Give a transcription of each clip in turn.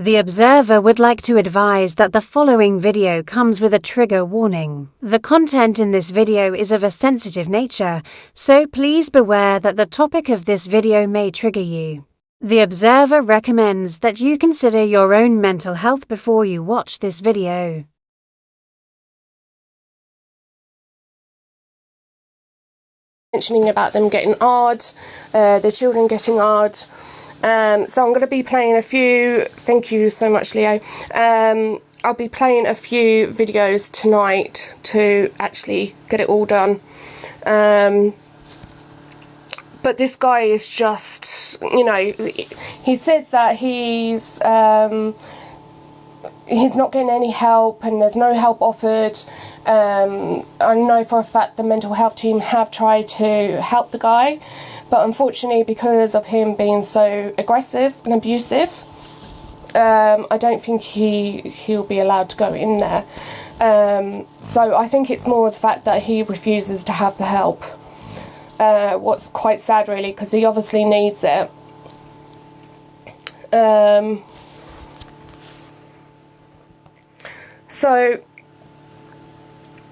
The observer would like to advise that the following video comes with a trigger warning. The content in this video is of a sensitive nature, so please beware that the topic of this video may trigger you. The observer recommends that you consider your own mental health before you watch this video. Mentioning about them getting hard, the children getting hard. So I'm going to be playing a few, thank you so much Leo, I'll be playing a few videos tonight to actually get it all done. But this guy is just, you know, he says that he's not getting any help and there's no help offered. I know for a fact the mental health team have tried to help the guy, but unfortunately because of him being so aggressive and abusive, I don't think he'll be allowed to go in there. So I think it's more the fact that he refuses to have the help. What's quite sad really, because he obviously needs it. So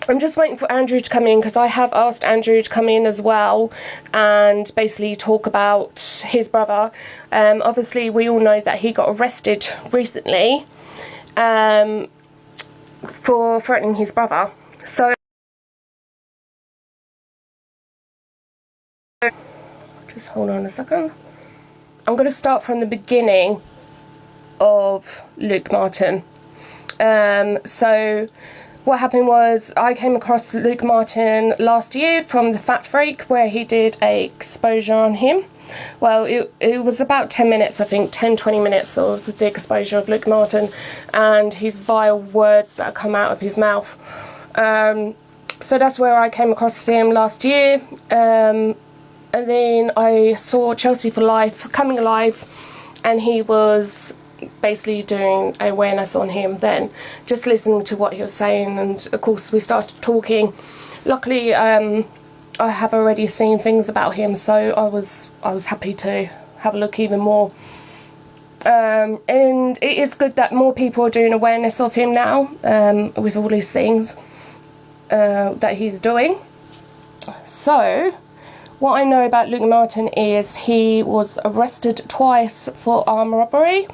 I'm just waiting for Andrew to come in, because I have asked Andrew to come in as well and basically talk about his brother. Obviously we all know that he got arrested recently for threatening his brother. So just hold on a second. I'm going to start from the beginning of Luke Martin. So what happened was I came across Luke Martin last year from the Fat Freak, where he did a exposure on him. Well, it was about 10 minutes, I think, 10-20 minutes of the exposure of Luke Martin and his vile words that come out of his mouth. So that's where I came across him last year. And then I saw Chelsea for Life coming alive, and he was basically doing awareness on him then, just listening to what he was saying, and of course we started talking. Luckily I have already seen things about him, so I was happy to have a look even more. And it is good that more people are doing awareness of him now, with all these things that he's doing. So what I know about Luke Martin is he was arrested twice for armed robbery,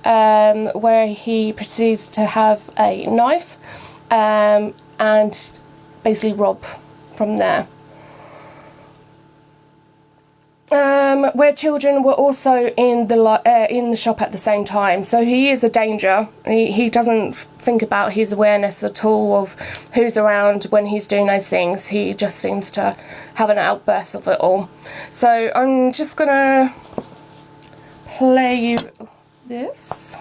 where he proceeds to have a knife and basically rob from there. Where children were also in the shop at the same time, so he is a danger. He doesn't think about his awareness at all of who's around when he's doing those things. He just seems to have an outburst of it all. So I'm just gonna play you this.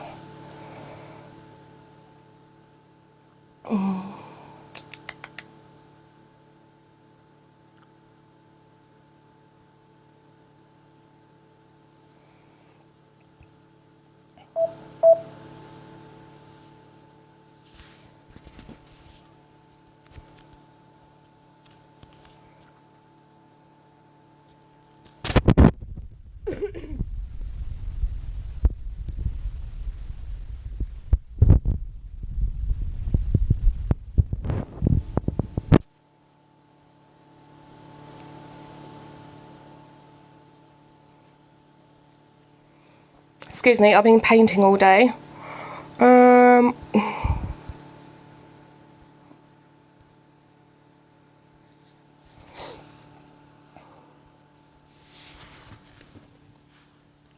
Excuse me, I've been painting all day.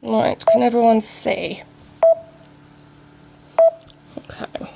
Right, can everyone see? Okay.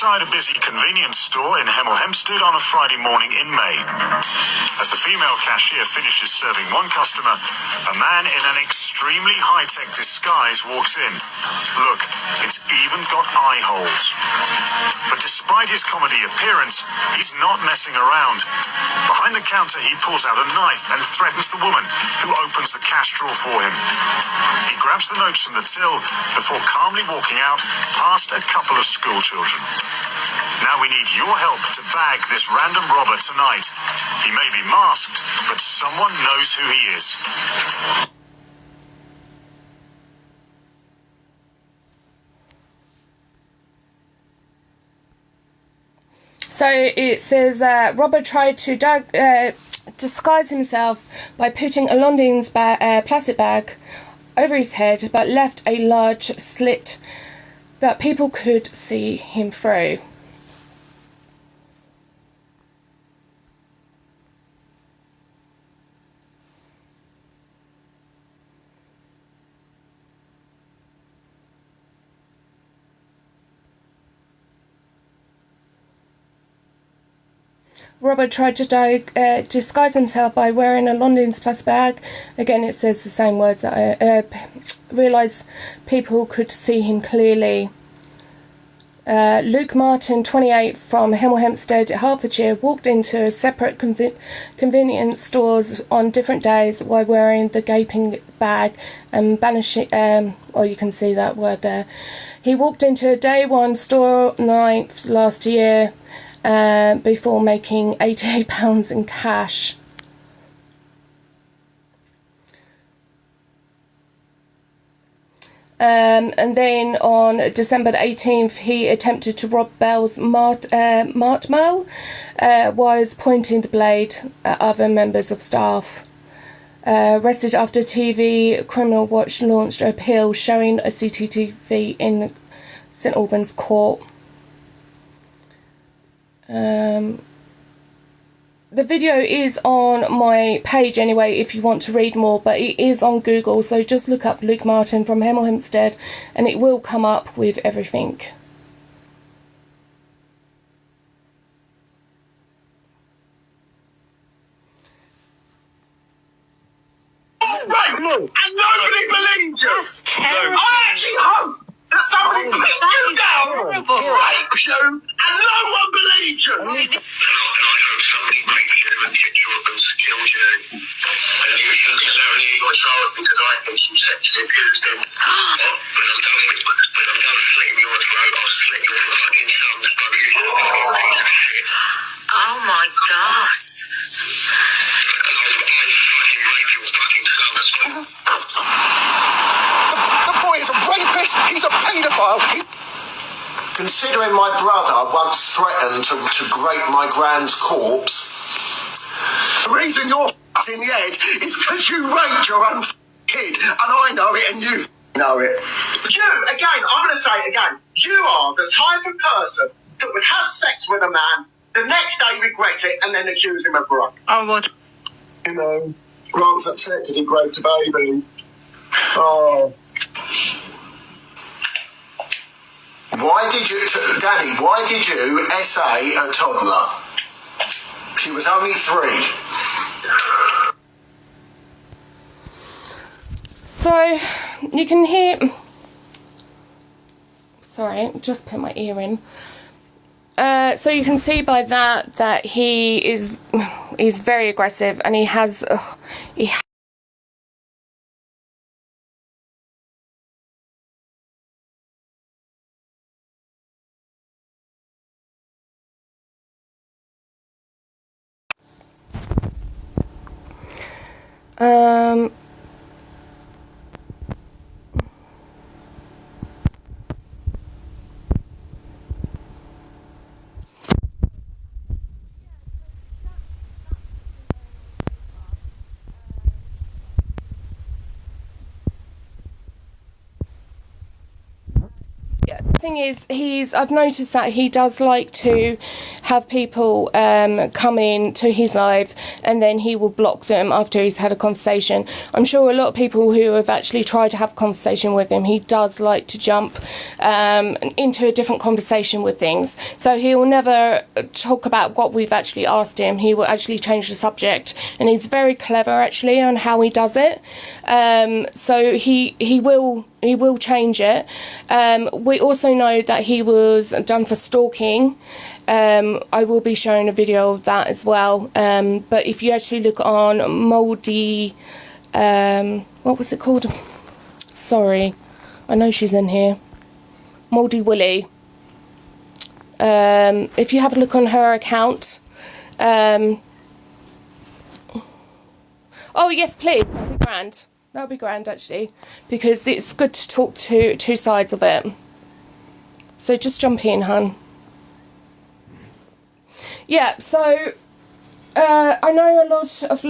inside a busy convenience store in Hemel Hempstead on a Friday morning in May. As the female cashier finishes serving one customer, a man in an extremely high-tech disguise walks in. Look, it's even got eye holes. But despite his comedy appearance, he's not messing around. Behind the counter, he pulls out a knife and threatens the woman, who opens the cash drawer for him. He grabs the notes from the till before calmly walking out past a couple of school children. Now we need your help to bag this random robber tonight. He may be masked, but someone knows who he is. So it says robber tried to disguise himself by putting a London's plastic bag over his head, but left a large slit that people could see him through. Robert tried to disguise himself by wearing a London's plastic bag. Again, it says the same words. Realised people could see him clearly. Luke Martin, 28, from Hemel Hempstead, Hertfordshire, walked into separate convenience stores on different days while wearing the gaping bag and banishing. Oh, you can see that word there. He walked into a day one store 9th last year. Before making £88 in cash. And then on December the 18th, he attempted to rob Bell's Martmale, was pointing the blade at other members of staff. Arrested after TV Criminal Watch launched an appeal showing a CCTV in St Albans court. The video is on my page anyway if you want to read more, but it is on Google, so just look up Luke Martin from Hemel Hempstead and it will come up with everything. Right, look, and nobody believes you. That's terrible. I actually hope that somebody put you down, rapes you, and no one believes you. Well, And I hope somebody rapes you and hits you up and kills you. And you think it's only your child because I think you sexually abused him. When I'm done slitting your throat, I'll slit your fucking tongue. You piece of shit. oh my God. And I'll fucking rape your fucking son as well. The boy is a rapist. He's a paedophile. Considering my brother once threatened to grape my grand's corpse, the reason you're in the head is because you raped your own kid, and I know it, and you know it. You, again, I'm going to say it again, you are the type of person that would have sex with a man, the next day regret it, and then accuse him of rape. I would. You know, Grant's upset because he raped a baby. Oh. Danny, why did you SA a toddler? She was only 3. So you can hear, sorry, just put my ear in. So you can see by that he's very aggressive, and he has thing is, I've noticed that he does like to have people come in to his live, and then he will block them after he's had a conversation. I'm sure a lot of people who have actually tried to have a conversation with him, he does like to jump into a different conversation with things. So he will never talk about what we've actually asked him. He will actually change the subject, and he's very clever actually on how he does it. So he will change it. We also know that he was done for stalking. I will be showing a video of that as well. But if you actually look on Moldy, what was it called? Sorry, I know she's in here. Moldy Willy. If you have a look on her account. Oh yes, please. That'd be grand. That would be grand, actually, because it's good to talk to two sides of it. So just jump in, hun. Yeah, so I know a lot of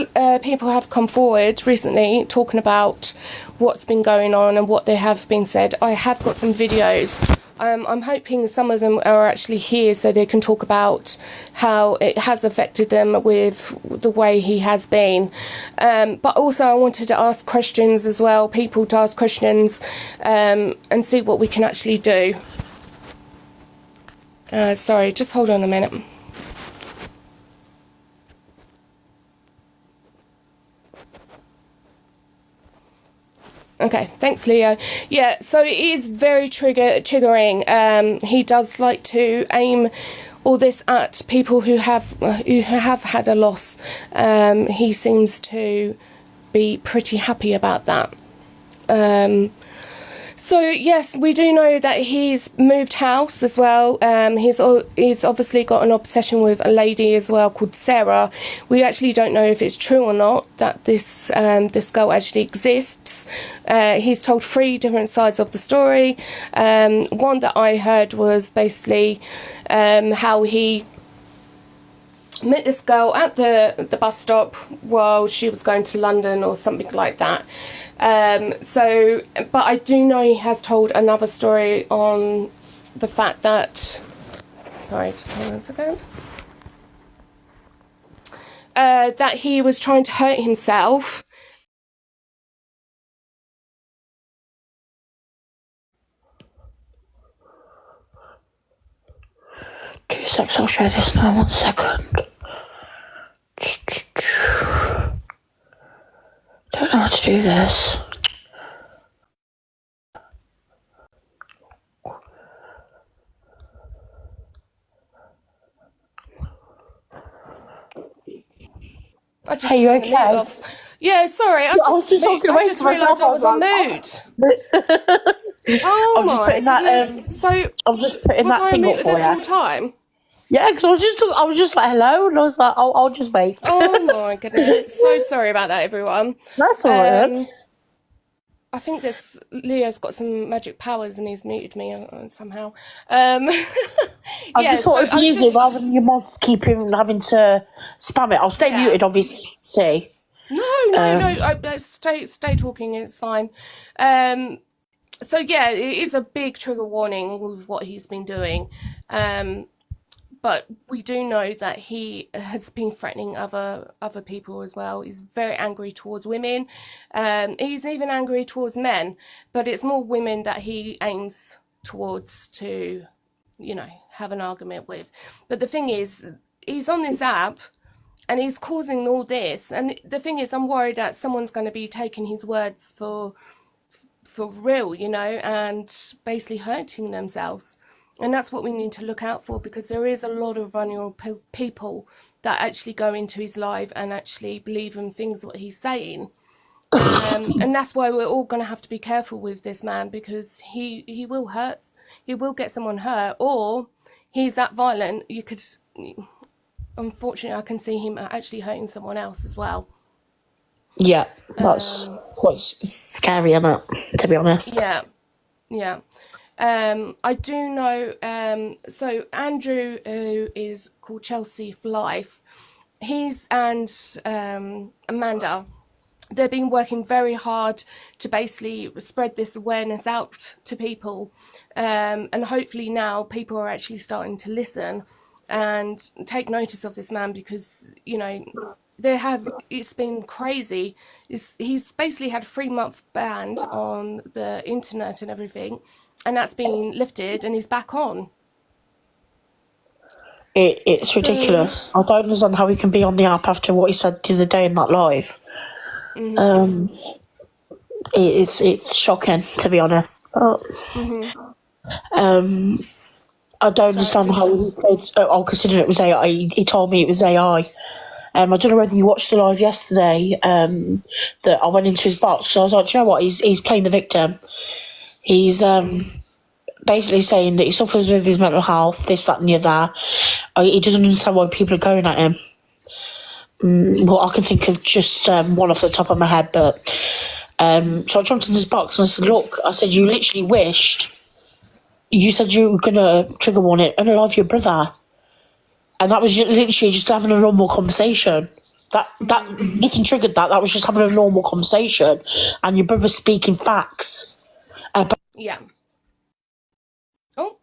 people have come forward recently talking about what's been going on and what they have been said. I have got some videos. I'm hoping some of them are actually here so they can talk about how it has affected them with the way he has been. But also I wanted to ask questions as well, people to ask questions and see what we can actually do. Sorry, just hold on a minute. Okay, thanks, Leo. Yeah, so it is very triggering. He does like to aim all this at people who have had a loss. He seems to be pretty happy about that. So yes, we do know that he's moved house as well. He's obviously got an obsession with a lady as well called Sarah. We actually don't know if it's true or not that this girl actually exists. He's told 3 different sides of the story. One that I heard was basically how he met this girl at the bus stop while she was going to London or something like that. But I do know he has told another story on the fact that, sorry, just hold on a second, that he was trying to hurt himself. Two seconds, I'll show this now, 1 second. Don't know how to do this. I just Hey, you turned the okay? mute off. Yeah, sorry, I just realised I was on mute. Oh my goodness! So I'm just putting was that I on thing mute up at for this you. whole time? Yeah, because I was just like hello, and I was like, I'll just wait. Oh my goodness! So sorry about that, everyone. That's all right. I think Leo's got some magic powers and he's muted me somehow. I just thought it'd be easier rather than your mom keep having to spam it. I'll stay muted, obviously. No. Stay talking. It's fine. So yeah, it is a big trigger warning with what he's been doing. But we do know that he has been threatening other people as well. He's very angry towards women. He's even angry towards men, but it's more women that he aims towards to, have an argument with. But the thing is, he's on this app and he's causing all this. And the thing is, I'm worried that someone's going to be taking his words for real, and basically hurting themselves. And that's what we need to look out for, because there is a lot of vulnerable people that actually go into his live and actually believe in things what he's saying. And that's why we're all going to have to be careful with this man, because he will hurt. He will get someone hurt, or he's that violent. Unfortunately, I can see him actually hurting someone else as well. Yeah, that's quite scary, isn't it, to be honest? Yeah. I do know, so Andrew, who is called Chelsea for Life, and Amanda, they've been working very hard to basically spread this awareness out to people, and hopefully now people are actually starting to listen and take notice of this man, because it's been crazy. He's basically had a 3-month ban on the internet and everything, and that's been lifted and he's back on. It's ridiculous. I don't understand how he can be on the app after what he said the other day in that live. It's shocking, to be honest. But, I don't understand how he said, considering it was AI. He told me it was AI. I don't know whether you watched the live yesterday. That I went into his box, so I was like, do you know what? He's playing the victim. He's basically saying that he suffers with his mental health, this, that, and the other. He doesn't understand why people are going at him. Well, I can think of just one off the top of my head, but so I jumped in his box and I said, look, I said, you literally wished. You said you were going to trigger warn it, unalive your brother. And that was literally just having a normal conversation. That nothing triggered that. That was just having a normal conversation. And your brother speaking facts. Yeah. Oh.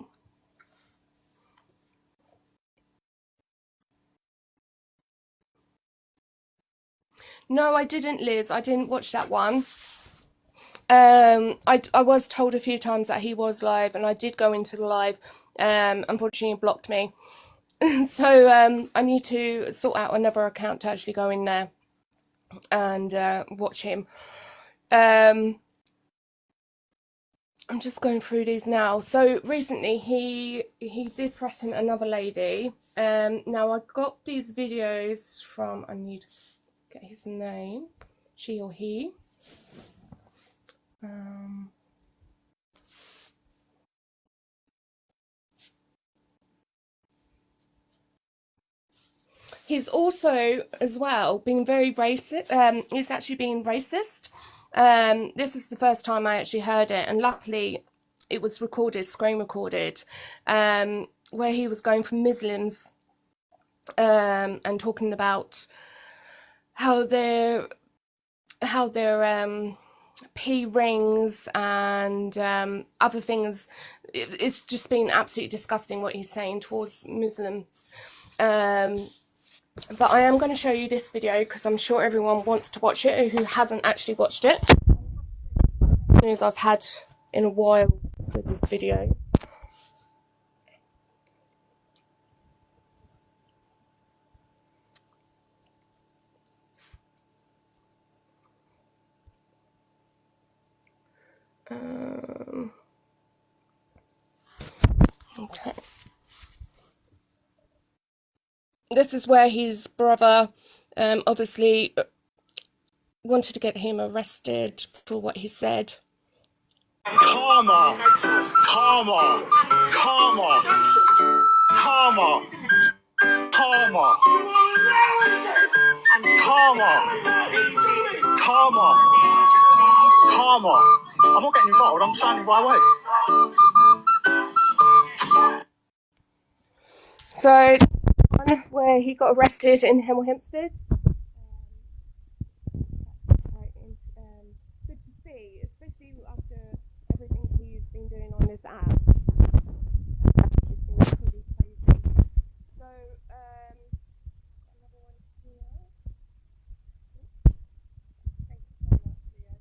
No, I didn't, Liz. I didn't watch that one. I was told a few times that he was live, and I did go into the live. Unfortunately, he blocked me. So I need to sort out another account to actually go in there and watch him. I'm just going through these now. So recently he did threaten another lady. Now I got these videos from, I need to get his name, she or he. He's also, as well, being very racist. He's actually being racist. This is the first time I actually heard it, and luckily it was recorded, screen recorded, where he was going for Muslims and talking about how their P rings and other things. It's just been absolutely disgusting what he's saying towards Muslims. But I am going to show you this video because I'm sure everyone wants to watch it who hasn't actually watched it. News I've had in a while with this video. Okay. This is where his brother obviously wanted to get him arrested for what he said. Karma, karma, karma, karma, karma, karma, karma, karma. I'm not getting involved, I'm standing by way. So, one where he got arrested in Hemel Hempstead. Good to see, especially after everything he's been doing on this app. It's been pretty crazy. So, another one here. Thank you so much, Leo.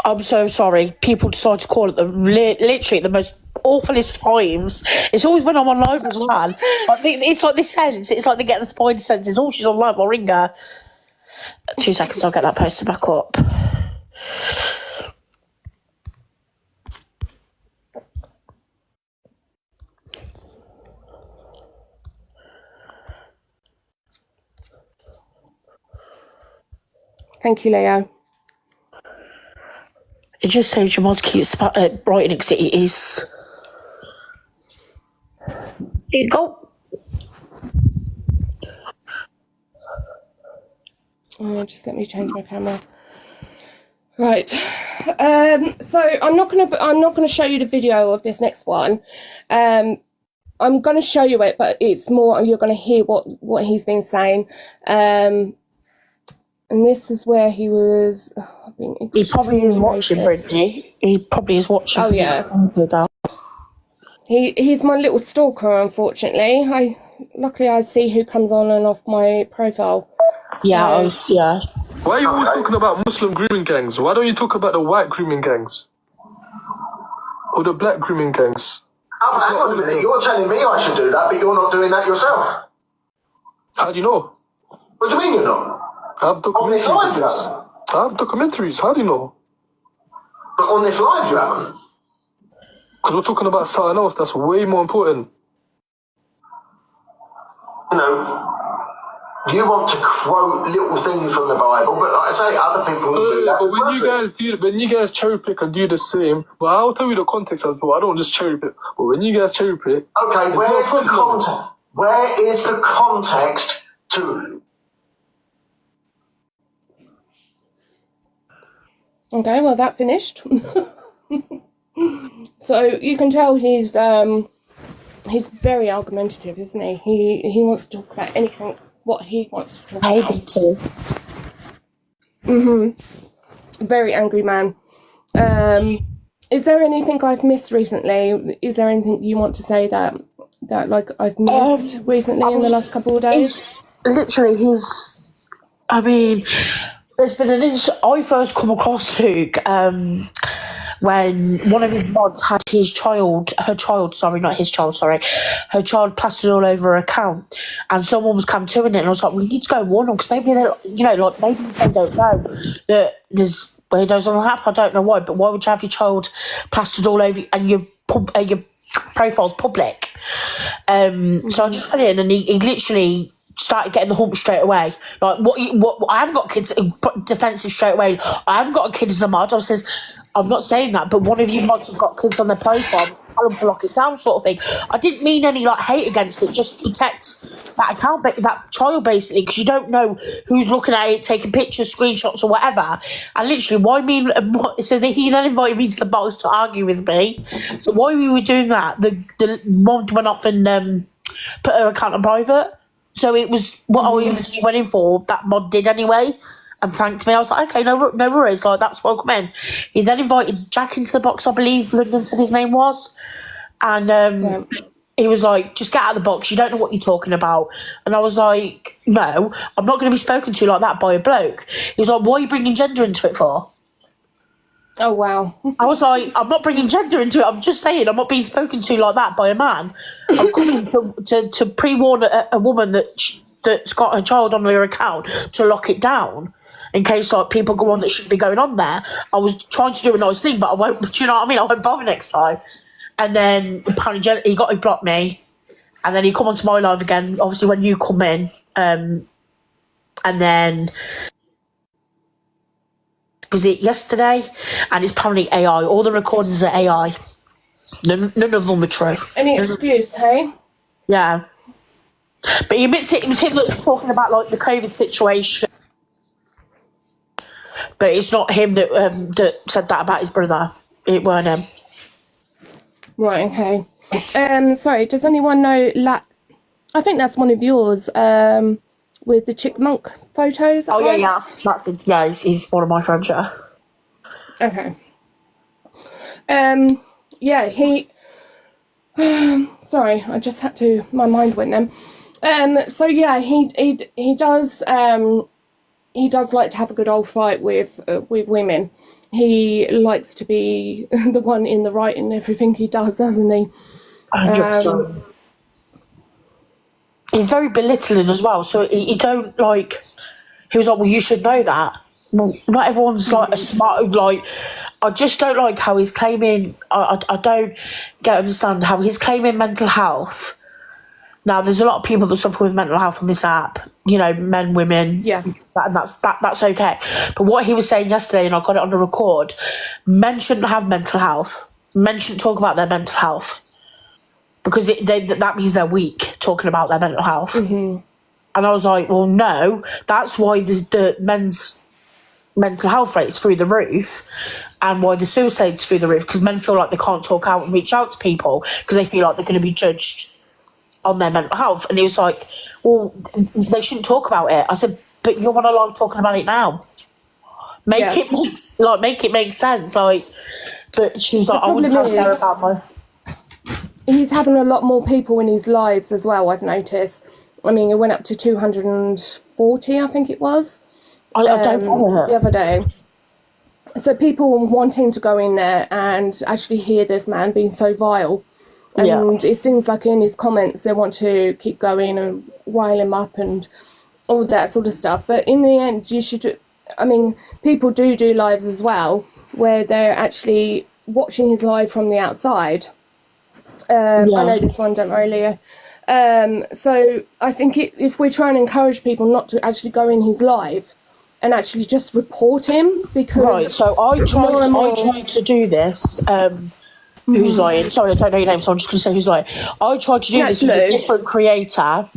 I'm so sorry. People decide to call it literally the most awfulest times. It's always when I'm on live as well. It's like this sense. It's like they get the spider senses. Oh, she's on live. I'll ring her. 2 seconds. I'll get that poster back up. Thank you, Leo. It just says Jamal's keeps brightening because it is. Here you go. Just let me change my camera. Right. So I'm not gonna show you the video of this next one. I'm going to show you it, but it's more you're going to hear what he's been saying. And this is where he was being He probably is watching, racist. Brittany. He probably is watching. Oh yeah. He's my little stalker, unfortunately. Luckily I see who comes on and off my profile. So. Yeah. Why are you always talking about Muslim grooming gangs? Why don't you talk about the white grooming gangs? Or the black grooming gangs? Oh, hang on a minute. You're telling me I should do that, but you're not doing that yourself. How do you know? What do you mean you're not? I have On this documentaries. live you haven't. I have documentaries. How do you know? But on this live you haven't. Because we're talking about something else that's way more important. You know, you want to quote little things from the Bible, but like I say, other people do that. But when you guys cherry pick and do the same, well, I'll tell you the context as well. I don't just cherry pick. But when you guys cherry pick, okay, where's the context? Where is the context to? Okay, well that finished. So you can tell he's very argumentative, isn't he? He wants to talk about anything what he wants to talk about. Very angry man. Is there anything I've missed recently? Is there anything you want to say that like I've missed recently in the last couple of days? Literally, there's been an incident. I first come across Luke when one of his mods had her child plastered all over her account, and someone was coming to it, and I was like, we need to go and warn them, because maybe maybe they don't know that there's weirdos on the app. I don't know why, but why would you have your child plastered all over and your profile's public? So I just went in, and he literally started getting the hump straight away. Like, what? I haven't got kids. Defensive straight away. I haven't got a kid as a mod. I says, I'm not saying that, but one of you mods have got kids on their profile. Tell them to lock it down, sort of thing. I didn't mean any hate against it. Just protect that account, that child, basically, because you don't know who's looking at it, taking pictures, screenshots, or whatever. And literally, why me? So he then invited me to the box to argue with me. So while we were doing that, the mod went off and put her account on private. So it was what I originally went in for, that mod did anyway, and thanked me. I was like, okay, no worries, like, that's welcome in. He then invited Jack into the box, I believe London said his name was, and he was like, just get out of the box, you don't know what you're talking about. And I was like, no, I'm not going to be spoken to like that by a bloke. He was like, what are you bringing gender into it for? Oh, wow. I was like, I'm not bringing gender into it. I'm just saying I'm not being spoken to like that by a man. I'm coming to pre-warn a woman that's got her child on her account to lock it down in case people go on that shouldn't be going on there. I was trying to do a nice thing, but I won't. Do you know what I mean? I won't bother next time. And then apparently he blocked me, and then he come onto my live again. Obviously when you come in, and then. Was it yesterday? And it's apparently AI. All the recordings are AI. None of them are true. Any excuse, hey? Yeah. But he admits it was him that was talking about the COVID situation. But it's not him that said that about his brother. It weren't him. Right, okay. Sorry, does anyone know I think that's one of yours, with the chickmunk photos. Oh, yeah. Yeah, he's one of my friends, yeah. Okay. Yeah, he... sorry, I just had to... My mind went then. So, yeah, he does like to have a good old fight with women. He likes to be the one in the right in everything he does, doesn't he? 100%. He's very belittling as well, so he don't he was like, well, you should know that. Well, not everyone's a smart, I just don't like how he's claiming, I don't understand how he's claiming mental health. Now, there's a lot of people that suffer with mental health on this app, men, women, yeah, and that's okay. But what he was saying yesterday, and I got it on the record, men shouldn't have mental health. Men shouldn't talk about their mental health. Because that means they're weak, talking about their mental health. Mm-hmm. And I was like, well, no, that's why the men's mental health rate's through the roof, and why the suicide's through the roof, because men feel like they can't talk out and reach out to people because they feel like they're going to be judged on their mental health. And he was like, well, they shouldn't talk about it. I said, but you're on a live talking about it now. Make it make sense. Like, but she was like, I wouldn't tell Sarah about my... He's having a lot more people in his lives as well, I've noticed. I mean, it went up to 240, I think it was, I don't know the other day. So people wanting to go in there and actually hear this man being so vile. And it seems like in his comments they want to keep going and rile him up and all that sort of stuff. But in the end, you should... I mean, people do lives as well where they're actually watching his live from the outside. I know this one, don't worry, Leah. So I think if we're trying to encourage people not to actually go in his live and actually just report him, because... Right, so I tried to do this. Who's lying? Sorry, I don't know your name, so I'm just going to say who's lying. I tried to do this with a different creator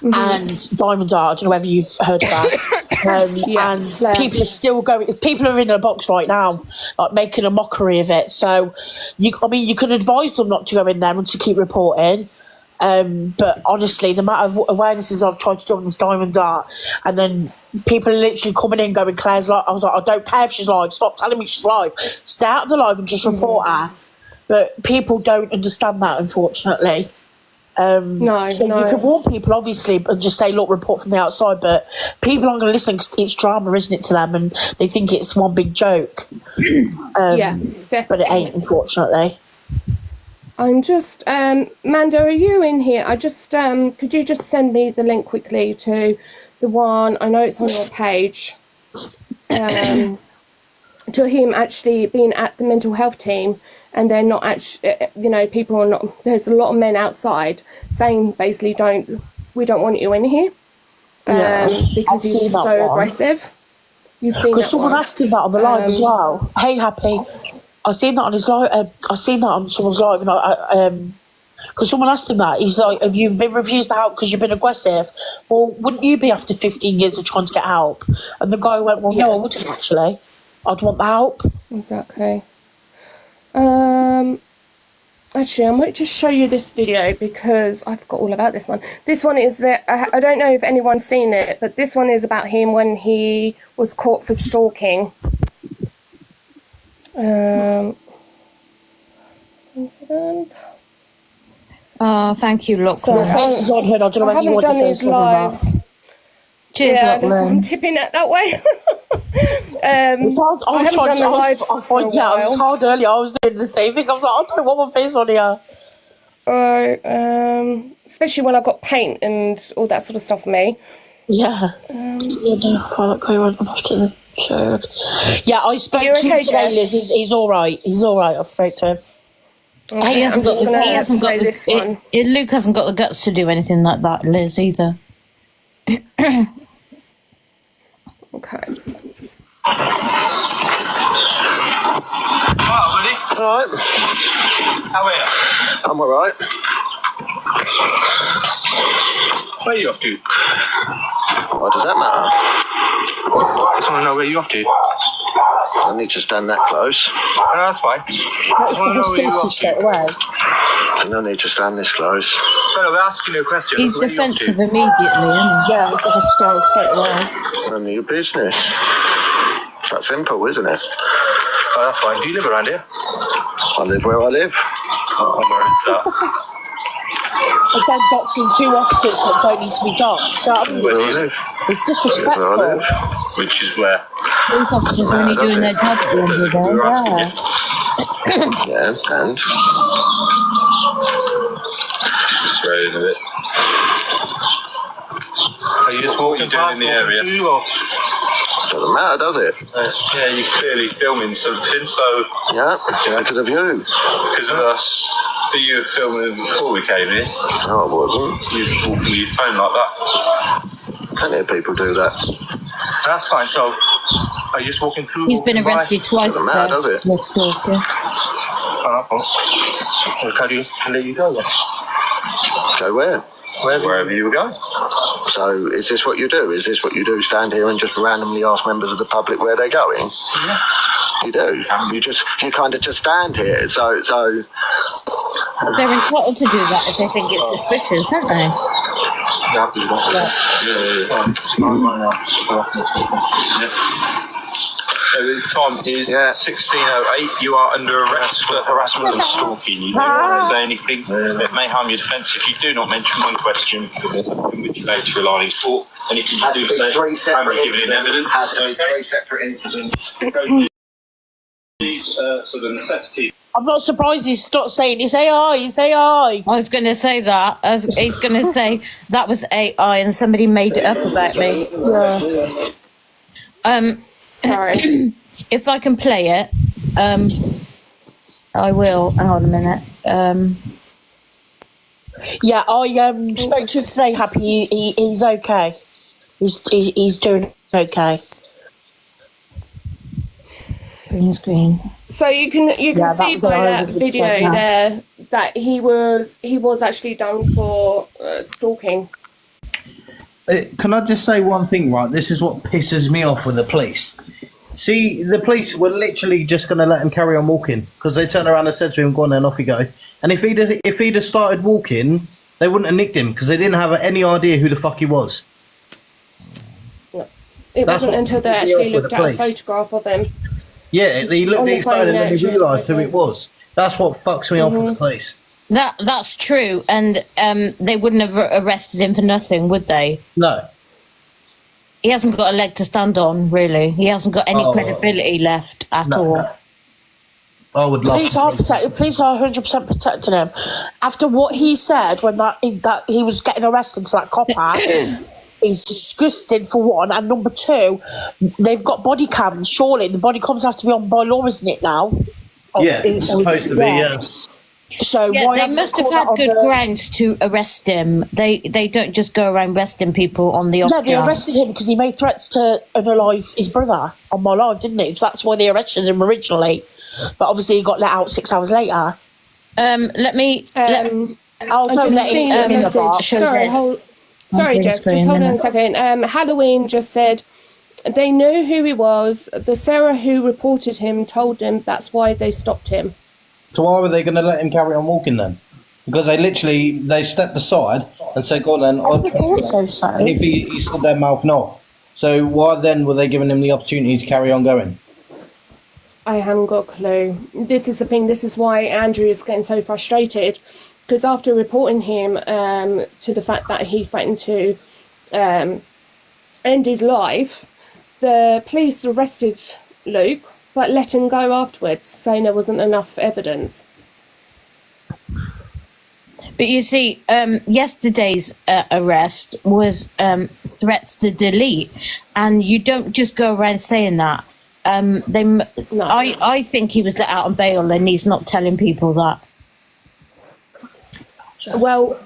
and Diamond Art. I don't know whether you've heard of that. And people are still going... People are in a box right now, like making a mockery of it. So, you can advise them not to go in there and to keep reporting. But honestly, the amount of awarenesses I've tried to do on this Diamond Art, and then people are literally coming in going, Claire's live. I was like, I don't care if she's live. Stop telling me she's live. Stay out of the live and just report her. But people don't understand that, unfortunately. You can warn people, obviously, and just say, look, report from the outside, but people aren't going to listen because it's drama, isn't it, to them, and they think it's one big joke. Definitely. But it ain't, unfortunately. I'm just... Mando, are you in here? I just... could you just send me the link quickly to the one... I know it's on your page. To him actually being at the mental health team, and they're not actually, people are not... There's a lot of men outside saying, basically, we don't want you in here. Because he's so aggressive. You've seen that? Because someone asked him that on the live as well. Hey, Happy. I've seen that on his live. I've seen that on someone's live. Because someone asked him that. He's like, have you been refused the help because you've been aggressive? Well, wouldn't you be after 15 years of trying to get help? And the guy went, well, no, I wouldn't actually. I'd want the help. Exactly. Actually, I might just show you this video because I forgot all about this one. This one is that I don't know if anyone's seen it, but this one is about him when he was caught for stalking. One second. Thank you, Lachlan. So I haven't done these lives. Cheers, Lachlan. I'm tipping it that way. I haven't done the live for a while. I was told earlier I was doing the same thing. I was like, I don't want my face on here. Especially when I've got paint and all that sort of stuff for me. Yeah. Yeah, I spoke to him today, Liz. He's all right. He's all right. I've spoke to him. He hasn't got the, Luke hasn't got the guts to do anything like that, Liz, either. Okay. Alright, buddy. Alright. How are you? I'm alright. Where are you off to? What does that matter? I just want to know where you're off to. I don't need to stand that close. No, that's fine. That's the hostility straight away. I don't need to stand this close. No, we're asking you a question. He's defensive immediately, isn't he? Yeah, the hostile straight away. None of your business. It's that simple, isn't it? Oh, that's fine. Do you live around here? I live where I live. Oh, where is that? Again, boxing two officers that don't need to be docked. Where I live. It's Where I disrespectful. live. Which is where? Police officers are only doing their job at the end of the day. Yeah, and? It's very a bit. Are you just walking down in the area? Doesn't matter, does it? Yeah, you're clearly filming something, so... Yeah, because of you. Because of us. But you were filming before we came here. No, I wasn't. You walked with your phone like that. Plenty of people do that. That's fine, so... Are you just walking through? He's been arrested twice. Doesn't matter, does it? Let's talk, yeah. How do you let you go then? Go where? Wherever you were going. So, is this what you do? Is this what you do? Stand here and just randomly ask members of the public where they're going? Yeah. You do. You kind of just stand here. So They're entitled to do that if they think it's suspicious, aren't they? The time is 16:08. You are under arrest for harassment and stalking. You do not say anything that may harm your defence if you do not mention one question which you later rely on court. And if you do say, I'm giving evidence. Three separate incidents. So the necessity. I'm not surprised he's not saying it's AI, it's AI. I was going to say that. He's going to say that was AI and somebody made it up about me. Yeah. Sorry. If I can play it, I will. Hang on a minute. Yeah, I spoke to him today, Happy. He's okay. He's doing okay. Green screen. So you can see by that video there that he was actually done for stalking. Can I just say one thing, right? This is what pisses me off with the police. See, the police were literally just going to let him carry on walking because they turned around and said to him, "Go on then, off you go." And if he'd have started walking, they wouldn't have nicked him because they didn't have any idea who the fuck he was. No. It wasn't until they actually looked at a photograph of him. Yeah, he looked at his phone and then he realised who it was. That's what fucks me off with the police. That's true, and they wouldn't have arrested him for nothing, would they? No. He hasn't got a leg to stand on, really. He hasn't got any credibility left at all. I would love police are 100% protecting him. After what he said when that he was getting arrested to that copper is disgusting for one, and number two, they've got body cams. Surely the body cams have to be on by law, isn't it now? Yeah, it's supposed to be. Yeah. So why they must have had good grounds to arrest him. They don't just go around arresting people on the off chance. Yeah, they arrested him because he made threats to unalive his brother on my life, didn't he? So that's why they arrested him originally. But obviously he got let out 6 hours later. Let me. I'll just see the message. Sorry, Jess. Just hold on a second. Halloween just said they knew who he was. The Sarah who reported him told them that's why they stopped him. So why were they going to let him carry on walking then? Because they stepped aside and said, "Go on then." And if he stood there mouthing off. So why then were they giving him the opportunity to carry on going? I haven't got a clue. This is the thing. This is why Andrew is getting so frustrated, because after reporting him to the fact that he threatened to end his life, the police arrested Luke, but let him go afterwards, saying there wasn't enough evidence. But you see, yesterday's arrest was threats to delete, and you don't just go around saying that. I think he was let out on bail, and he's not telling people that. Well,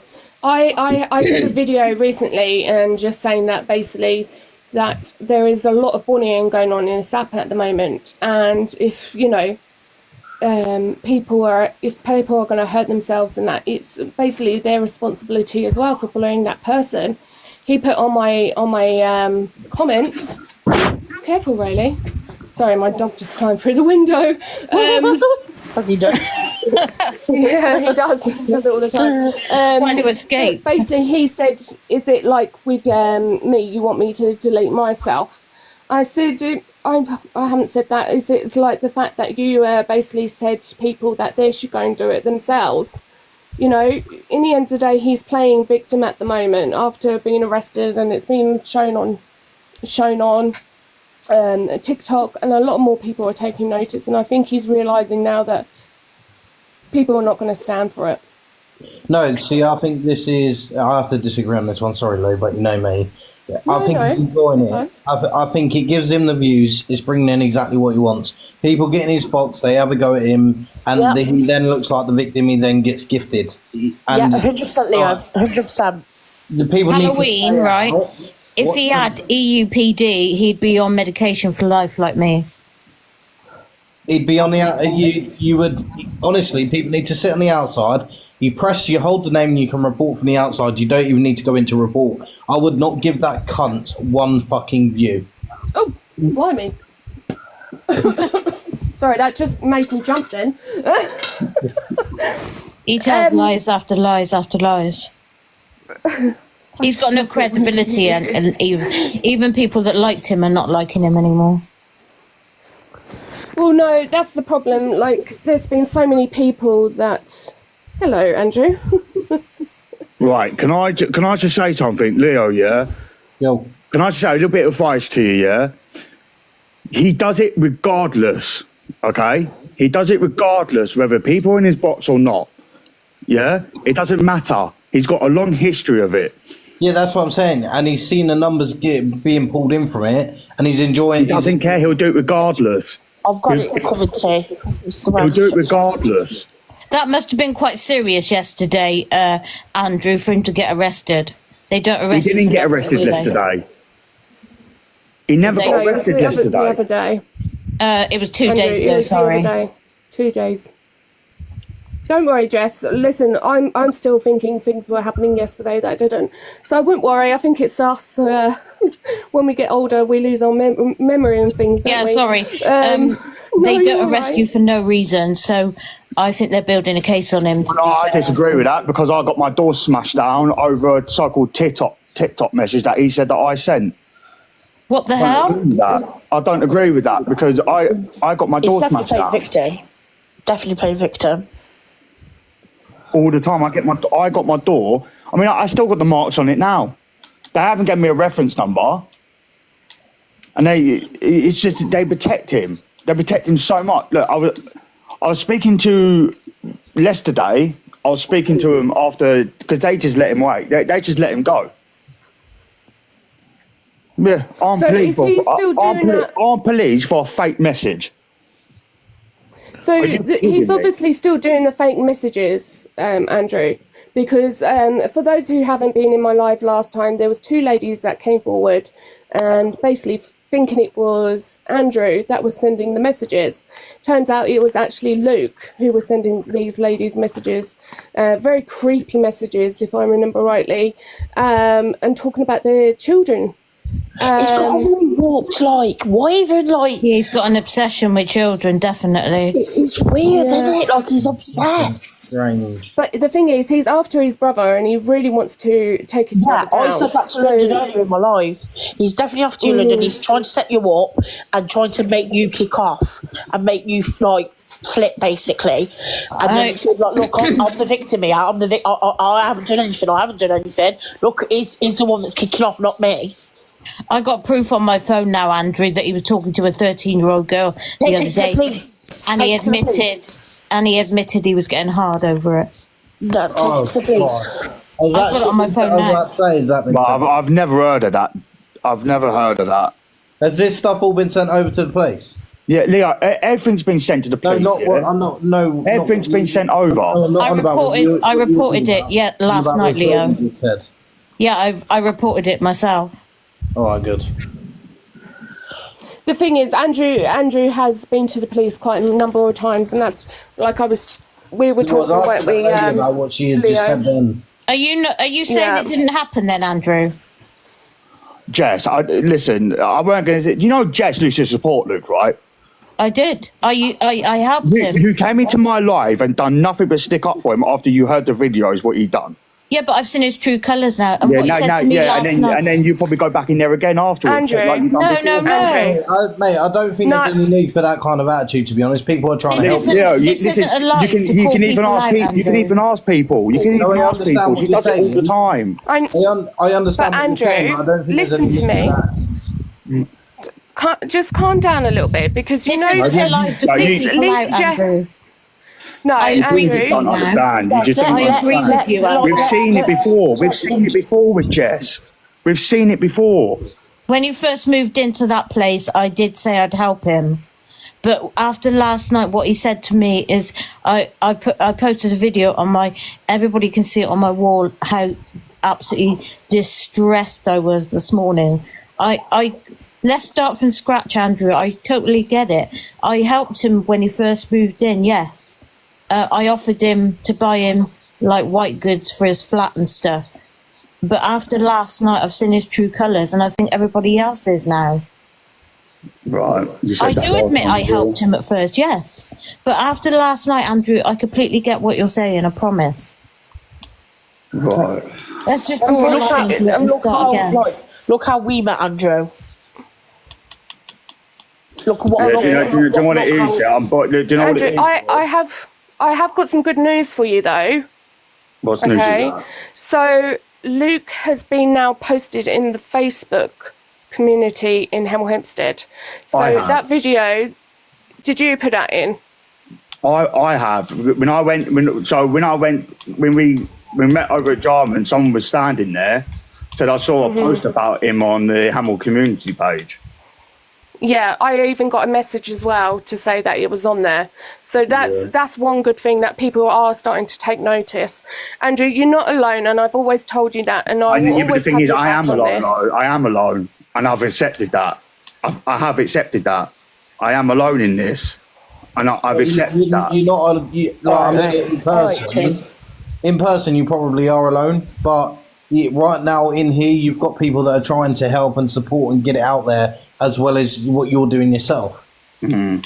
I did a video recently and just saying that basically that there is a lot of bullying going on in this app at the moment, and if people are going to hurt themselves and that, it's basically their responsibility as well for bullying that person. He put on my comments, careful Rayleigh, sorry, my dog just climbed through the window. As he does. Yeah, he does it all the time. Trying to escape. Basically, he said, "Is it like with me? You want me to delete myself?" I said, "I haven't said that. Is it like the fact that you basically said to people that they should go and do it themselves?" In the end of the day, he's playing victim at the moment after being arrested, and it's been shown on TikTok, and a lot more people are taking notice, and I think he's realising now that people are not going to stand for it. No, see, I think I have to disagree on this one, sorry Lou, but you know me. I think he's enjoying it. I think it gives him the views, it's bringing in exactly what he wants. People get in his box, they have a go at him, and he then looks like the victim, he then gets gifted. And 100% Leo, 100%. The people Halloween, right? If he had EUPD, he'd be on medication for life like me. He'd be on the you would honestly, people need to sit on the outside. You hold the name and you can report from the outside. You don't even need to go into report. I would not give that cunt one fucking view. Oh, blimey. Sorry, that just made me jump then. He tells lies after lies after lies. He's got no credibility, and even people that liked him are not liking him anymore. Well, no, that's the problem. Like, there's been so many people that... Hello, Andrew. Right, can I just say something, Leo, yeah? Yo. Can I just say a little bit of advice to you, yeah? He does it regardless, okay? He does it regardless whether people are in his box or not, yeah? It doesn't matter. He's got a long history of it. Yeah, that's what I'm saying. And he's seen the numbers being pulled in from it, and he's enjoying. He doesn't care. He'll do it regardless. I've got it covered too. He'll do it regardless. That must have been quite serious yesterday, Andrew, for him to get arrested. They don't arrest. He didn't get arrested yesterday. He never got arrested yesterday. The other day. It was 2 Andrew, days it ago. was the Sorry. other day. 2 days. Don't worry, Jess. Listen, I'm still thinking things were happening yesterday that didn't. So I wouldn't worry. I think it's us. When we get older, we lose our memory and things. Don't we? Sorry. They don't arrest you for no reason, so I think they're building a case on him. No, I disagree with that because I got my door smashed down over a so-called TikTok message that he said that I sent. What the hell? I don't agree with that because I got my door smashed down. Definitely playing victim. All the time. I got my door. I mean, I still got the marks on it now. They haven't given me a reference number, and it's just they protect him. They protect him so much. Look, I was speaking to yesterday. I was speaking to him after because they just let him wait. They just let him go. Yeah, I'm police for a fake message. So he's obviously still doing the fake messages, Andrew, because for those who haven't been in my live last time, there was 2 ladies that came forward and basically thinking it was Andrew that was sending the messages. Turns out it was actually Luke who was sending these ladies messages, very creepy messages, if I remember rightly, and talking about their children. It's got a really warped, why even, Yeah, he's got an obsession with children, definitely. It's weird, isn't it? Like, he's obsessed. Strange. But the thing is, he's after his brother and he really wants to take his brother down. I said that to London earlier in my life. He's definitely after you, London. He's trying to set you up and trying to make you kick off and make you, flip, basically. And then it's like, look, I'm the victim here. I haven't done anything. Look, he's the one that's kicking off, not me. I got proof on my phone now, Andrew, that he was talking to a 13-year-old girl the other day, and he admitted he was getting hard over it. No, take it to the police. I've got it on my phone now. I've never heard of that. Has this stuff all been sent over to the police? Yeah, Leo, everything's been sent to the police. Everything's been sent over. I reported it, last night, Leo. Yeah, I reported it myself. All right, good. The thing is, Andrew has been to the police quite a number of times, and that's like we were talking about what she had just said then. Are you saying it didn't happen then, Andrew? Jess, listen, I weren't going to say. You know, Jess used to support Luke, right? I did. I helped him. You came into my live and done nothing but stick up for him after you heard the videos. What he done? Yeah, but I've seen his true colours now. And what he said to me last night. And then you probably go back in there again afterwards. Andrew, no. Mate, I don't think there's any need for that kind of attitude, to be honest. People are trying to help. This isn't a life to call people out, Andrew. You can even ask people. She does it all the time. I understand what you're saying, but I don't think listen there's to me. Just calm down a little bit, because you know... No, I agree Andrew. You don't understand. You just don't understand. We've seen it before. We've seen it before with Jess. We've seen it before. When he first moved into that place, I did say I'd help him. But after last night, what he said to me is, I posted a video on everybody can see it on my wall, how absolutely distressed I was this morning. Let's start from scratch, Andrew. I totally get it. I helped him when he first moved in, yes. I offered him to buy him white goods for his flat and stuff. But after last night, I've seen his true colours, and I think everybody else is now. Right. You said I that do last admit time I as well. helped him at first, yes. But after last night, Andrew, I completely get what you're saying, I promise. Right. Let's just And draw a look, line to it and look start how again. look how we met, Andrew. Look what. Yeah, Look, do you want it how- is? Yeah, do you know Andrew, what it is? I have got some good news for you though. What's news is Okay, that? so Luke has been now posted in the Facebook community in Hemel Hempstead. So I have. that video, did you put that in? I have. When we met over at Jarman, someone was standing there, said I saw a post about him on the Hamel community page. Yeah, I even got a message as well to say that it was on there. So that's one good thing, that people are starting to take notice. Andrew, you're not alone, and I've always told you that, and I will But the always thing have is, your I back am on alone. this. I am alone, and I've accepted that. I have accepted that. I am alone in this, and I've accepted that. You're not. In person, you probably are alone. But right now in here, you've got people that are trying to help and support and get it out there, as well as what you're doing yourself. Mm-hmm.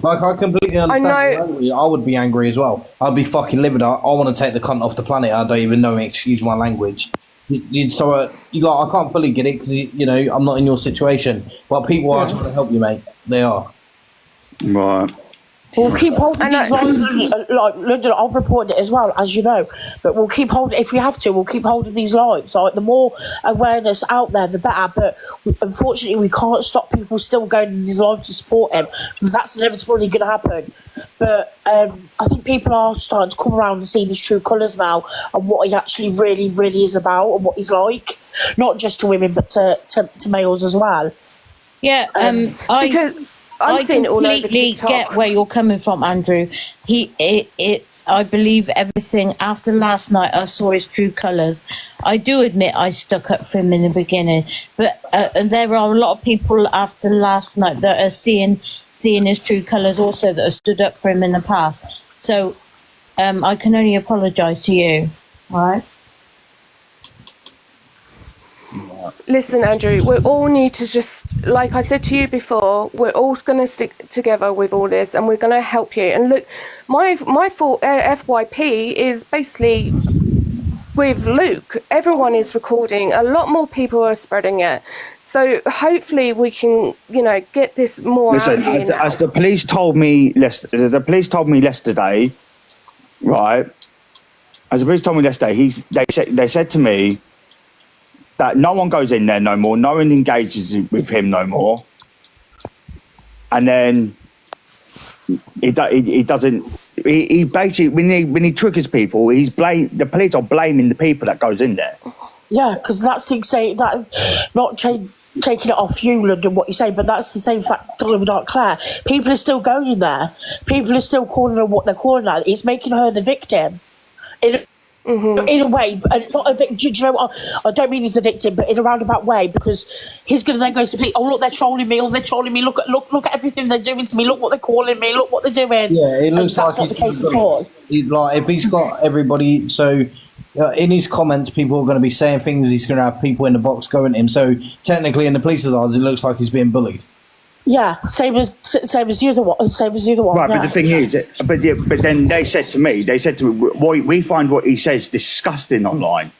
Like, I completely understand. I know. I would be angry as well. I'd be fucking livid. I want to take the cunt off the planet. I don't even know. Excuse my language. I can't fully get it because I'm not in your situation. But people are trying to help you, mate. They are. Right. We'll keep holding these lives. Like, Lyndon, I've reported it as well, as you know. But we'll keep holding, if we have to, we'll keep holding these lives. Like, the more awareness out there, the better. But unfortunately, we can't stop people still going in these lives to support him, because that's inevitably going to happen. But I think people are starting to come around and see his true colours now, and what he actually really, really is about, and what he's like. Not just to women, but to males as well. Yeah, Because I seen it all over completely TikTok. get where you're coming from, Andrew. I believe everything. After last night, I saw his true colours. I do admit I stuck up for him in the beginning, but there are a lot of people after last night that are seeing his true colours also, that have stood up for him in the past. So I can only apologise to you. All right. Listen, Andrew, we all need to just, like I said to you before, we're all going to stick together with all this, and we're going to help you. And look, my thought, FYP is basically with Luke. Everyone is recording. A lot more people are spreading it. So hopefully we can, get this more out here now. As the police told me yesterday, right? As the police told me yesterday, they said to me that no one goes in there no more, no one engages with him no more, and then he doesn't. He basically, when he triggers people, the police are blaming the people that goes in there. Yeah, because that's taking it off you, London, what you say, but that's the same fact with Aunt Claire. People are still going there. People are still calling her what they're calling her. It's making her the victim. In a way, not a victim. Do you know what? I don't mean he's a victim, but in a roundabout way, because he's going to then go to people. Oh, look, they're trolling me. Oh, they're trolling me. Look at everything they're doing to me. Look what they're calling me. Look what they're doing. Yeah, it looks that's like not the case at all. Like, if he's got everybody, so in his comments, people are going to be saying things. He's going to have people in the box going at him. So technically, in the police's eyes, it looks like he's being bullied. Yeah, same as the other one. Right, yeah. but the thing is, but then they said to me, we find what he says disgusting online.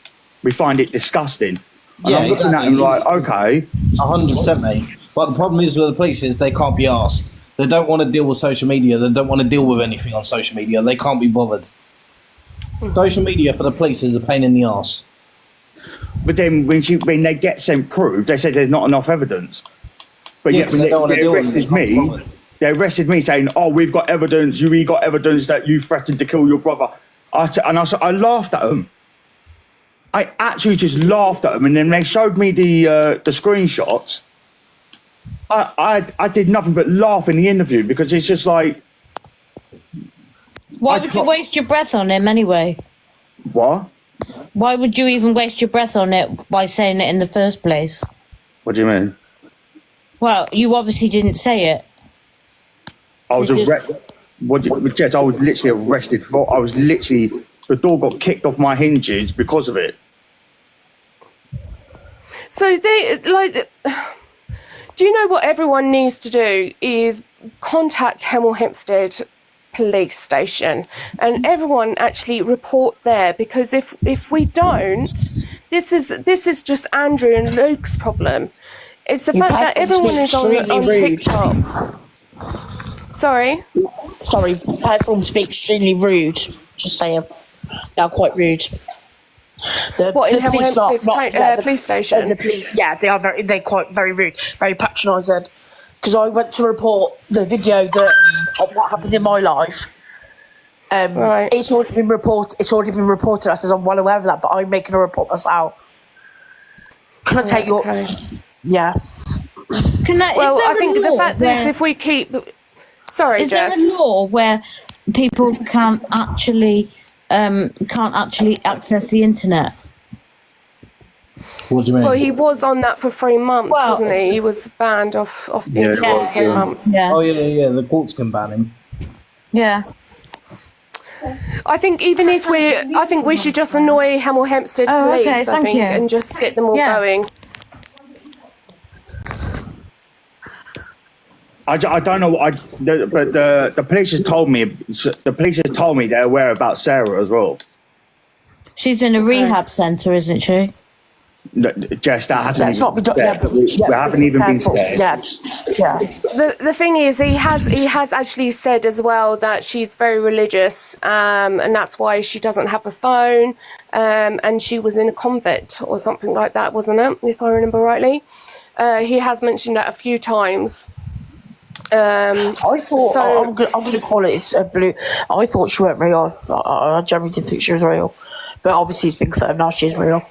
We find it disgusting. And I'm looking at him like, okay. 100%, mate. But the problem is with the police is they can't be asked. They don't want to deal with social media. They don't want to deal with anything on social media. They can't be bothered. Social media for the police is a pain in the arse. But then when they get sent proof, they said there's not enough evidence. But Yeah, 'cause they don't want to they deal with arrested it. They can't be me. bothered. They arrested me saying, "Oh, we've got evidence. We got evidence that you threatened to kill your brother." I laughed at them. I actually just laughed at them, and then they showed me the screenshots. I did nothing but laugh in the interview, because it's just like, Why would you waste your breath on him anyway? what? Why would you even waste your breath on it by saying it in the first place? What do you mean? Well, you obviously didn't say it. I was arrested. Jess, I was literally arrested for. The door got kicked off my hinges because of it. So do Do you know what everyone needs to do is contact Hemel Hempstead police station and everyone actually report there, because if we don't, this is just Andrew and Luke's problem. It's the fact that everyone is on TikTok. Sorry, platforms speak extremely rude. Just saying, they're quite rude. In Hemel Hempstead police station? The police, yeah, they're quite very rude, very patronising. Because I went to report the video of what happened in my life. Right. It's already been reported. I says I'm well aware of that, but I'm making a report myself. Can I take your? Yeah. I think the fact is, if we keep, sorry, Jess. Is there a law where people can't actually access the internet? What do you mean? Well, he was on that for 3 months, wasn't he? He was banned off the internet for 3 months. Yeah. Oh yeah. The courts can ban him. Yeah. I think I think we should just annoy Hemel Hempstead police. Okay, I think, and just get them all going. I don't know. But the police has told me. The police has told me they're aware about Sarah as well. She's in a rehab centre, isn't she? Jess, that hasn't. It's not been done. We haven't even been scared. Yeah. The thing is, he has actually said as well that she's very religious, and that's why she doesn't have a phone, and she was in a convent or something like that, wasn't it? If I remember rightly, he has mentioned that a few times. I thought I'm going to call it a blue. I thought she weren't real. I generally didn't think she was real, but obviously it's been confirmed now she's real.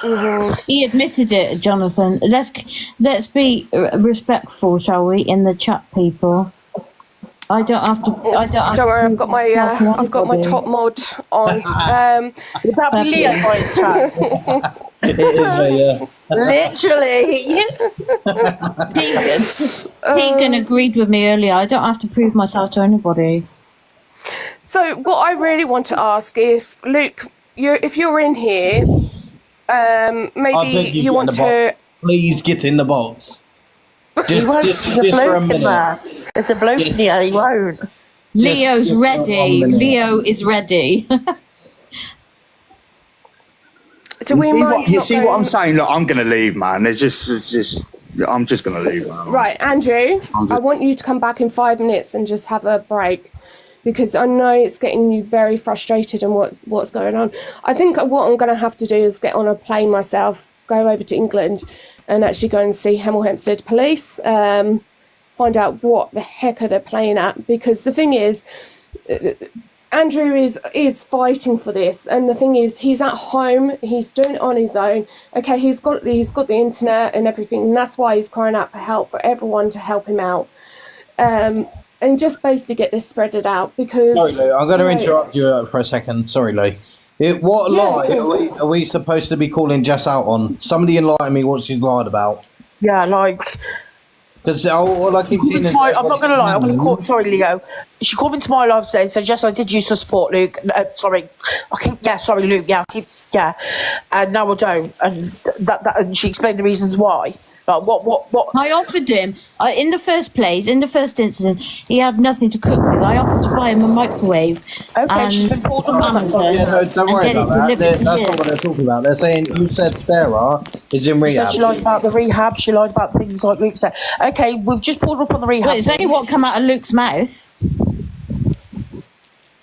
Mm-hmm. He admitted it, Jonathan. Let's be respectful, shall we? In the chat, people. I don't have to. Don't worry, I've got my top mod on. That'd be Leah in chat. It is, Literally. Tegan agreed with me earlier. I don't have to prove myself to anybody. So what I really want to ask is, Luke, if you're in here, maybe you want to. Please get in the box. Just for a minute. There's a bloke in here. He won't. Leo's ready. Leo is ready. You see what I'm saying? Look, I'm going to leave, man. I'm just going to leave, man. Right, Andrew, I want you to come back in 5 minutes and just have a break, because I know it's getting you very frustrated and what's going on. I think what I'm going to have to do is get on a plane myself, go over to England and actually go and see Hemel Hempstead police, find out what the heck are they playing at, because the thing is, Andrew is fighting for this, and the thing is, he's at home, he's doing it on his own. Okay, he's got the internet and everything, and that's why he's crying out for help, for everyone to help him out, and just basically get this spreaded out. Because sorry, Lou, I'm going to interrupt you for a second. Sorry, Lou. What lie are we supposed to be calling Jess out on? Somebody enlighten me what she's lied about. Yeah, like. Because all I keep seeing is... I'm not going to lie. I'm going to call... Sorry, Leo. She called me into my live today and said, yes, I did use the support, Luke. Sorry. Sorry, Luke. Yeah. And now I don't. And and she explained the reasons why. Like, what? I offered him, in the first incident, he had nothing to cook with. I offered to buy him a microwave. Okay, she's been pulled on Amazon. Yeah, no, don't worry about that. That's not what they're talking about. They're saying you said Sarah is in rehab. She said she lied about the rehab. She lied about things like Luke said. Okay, we've just pulled her up on the rehab. Well, it's only what come out of Luke's mouth.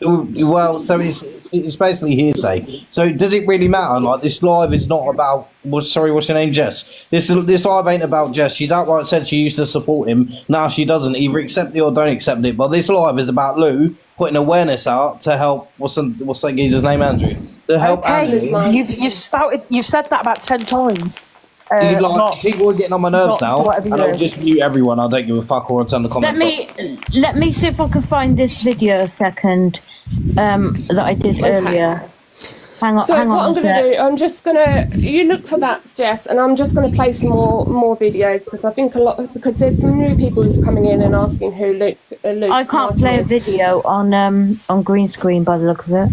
Well, so it's basically hearsay. So does it really matter? Like, this live is not about... what's your name, Jess? This live ain't about Jess. She's outright said she used to support him. Now she doesn't. Either accept it or don't accept it. But this live is about Lou putting awareness out to help... What's that geezer's name, Andrew? To help Andrew. You've said that about 10 times. People are getting on my nerves now, and I'll just mute everyone. I don't give a fuck, or I'll turn the comments off. Let me see if I can find this video a second that I did earlier. Hang on. So what I'm going to do, I'm just going to... You look for that, Jess, and I'm just going to play some more videos, because I think because there's some new people who's coming in and asking who Luke I can't play a video on green screen by the look of it.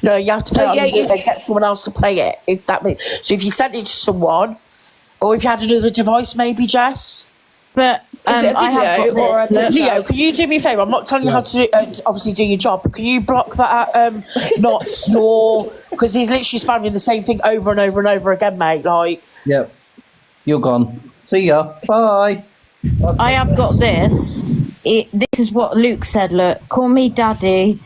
No, you have to play it and get someone else to play it. If that makes... So if you send it to someone, Or if you had another device, maybe, Jess. But Is it a I have video got or a this. Look. picture? Leo, can you do me a favour? I'm not telling you how to do, obviously do your job, but can you block that not snore? Because he's literally spamming the same thing over and over and over again, mate. Like, Yep. You're gone. See ya. Bye. I have got this. This is what Luke said. Look, call me daddy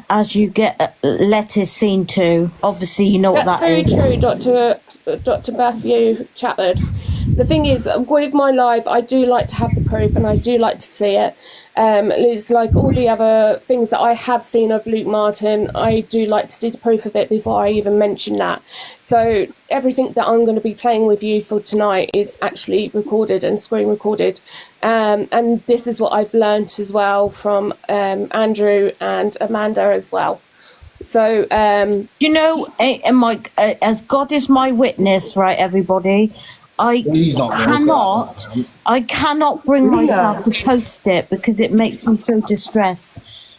as you get letters seen to. Obviously, you know what That's that very is. true, Dr. Matthew Chatwood. The thing is, with my live, I do like to have the proof and I do like to see it. It's like all the other things that I have seen of Luke Martin, I do like to see the proof of it before I even mention that. So everything that I'm going to be playing with you for tonight is actually recorded and screen recorded. And this is what I've learnt as well from Andrew and Amanda as well. So, you know, and Mike, as God is my witness, right, everybody, I cannot bring myself to post it because it makes me so distressed.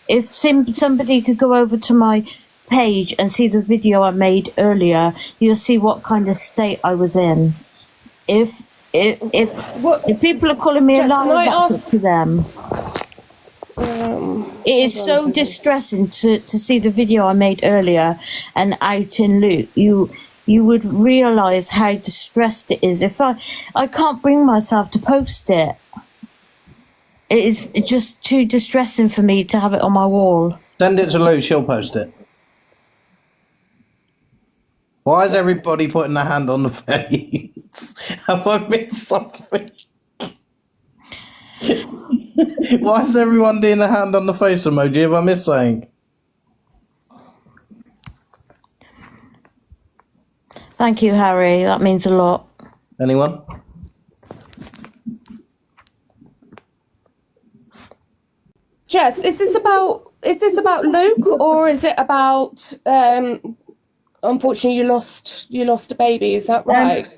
If somebody could go over to my page and see the video I made earlier, you'll see what kind of state I was in. If people are calling me a liar, that's up to them. It is so distressing to see the video I made earlier and out in Luke. You would realise how distressed it is. If I can't bring myself to post it. It is just too distressing for me to have it on my wall. Send it to Lou, she'll post it. Why is everybody putting their hand on the face? Have I missed something? Why is everyone doing a hand on the face emoji? Have I missed something? Thank you, Harry. That means a lot. Anyone? Jess, is this about Luke or is it about unfortunately you lost a baby, is that right?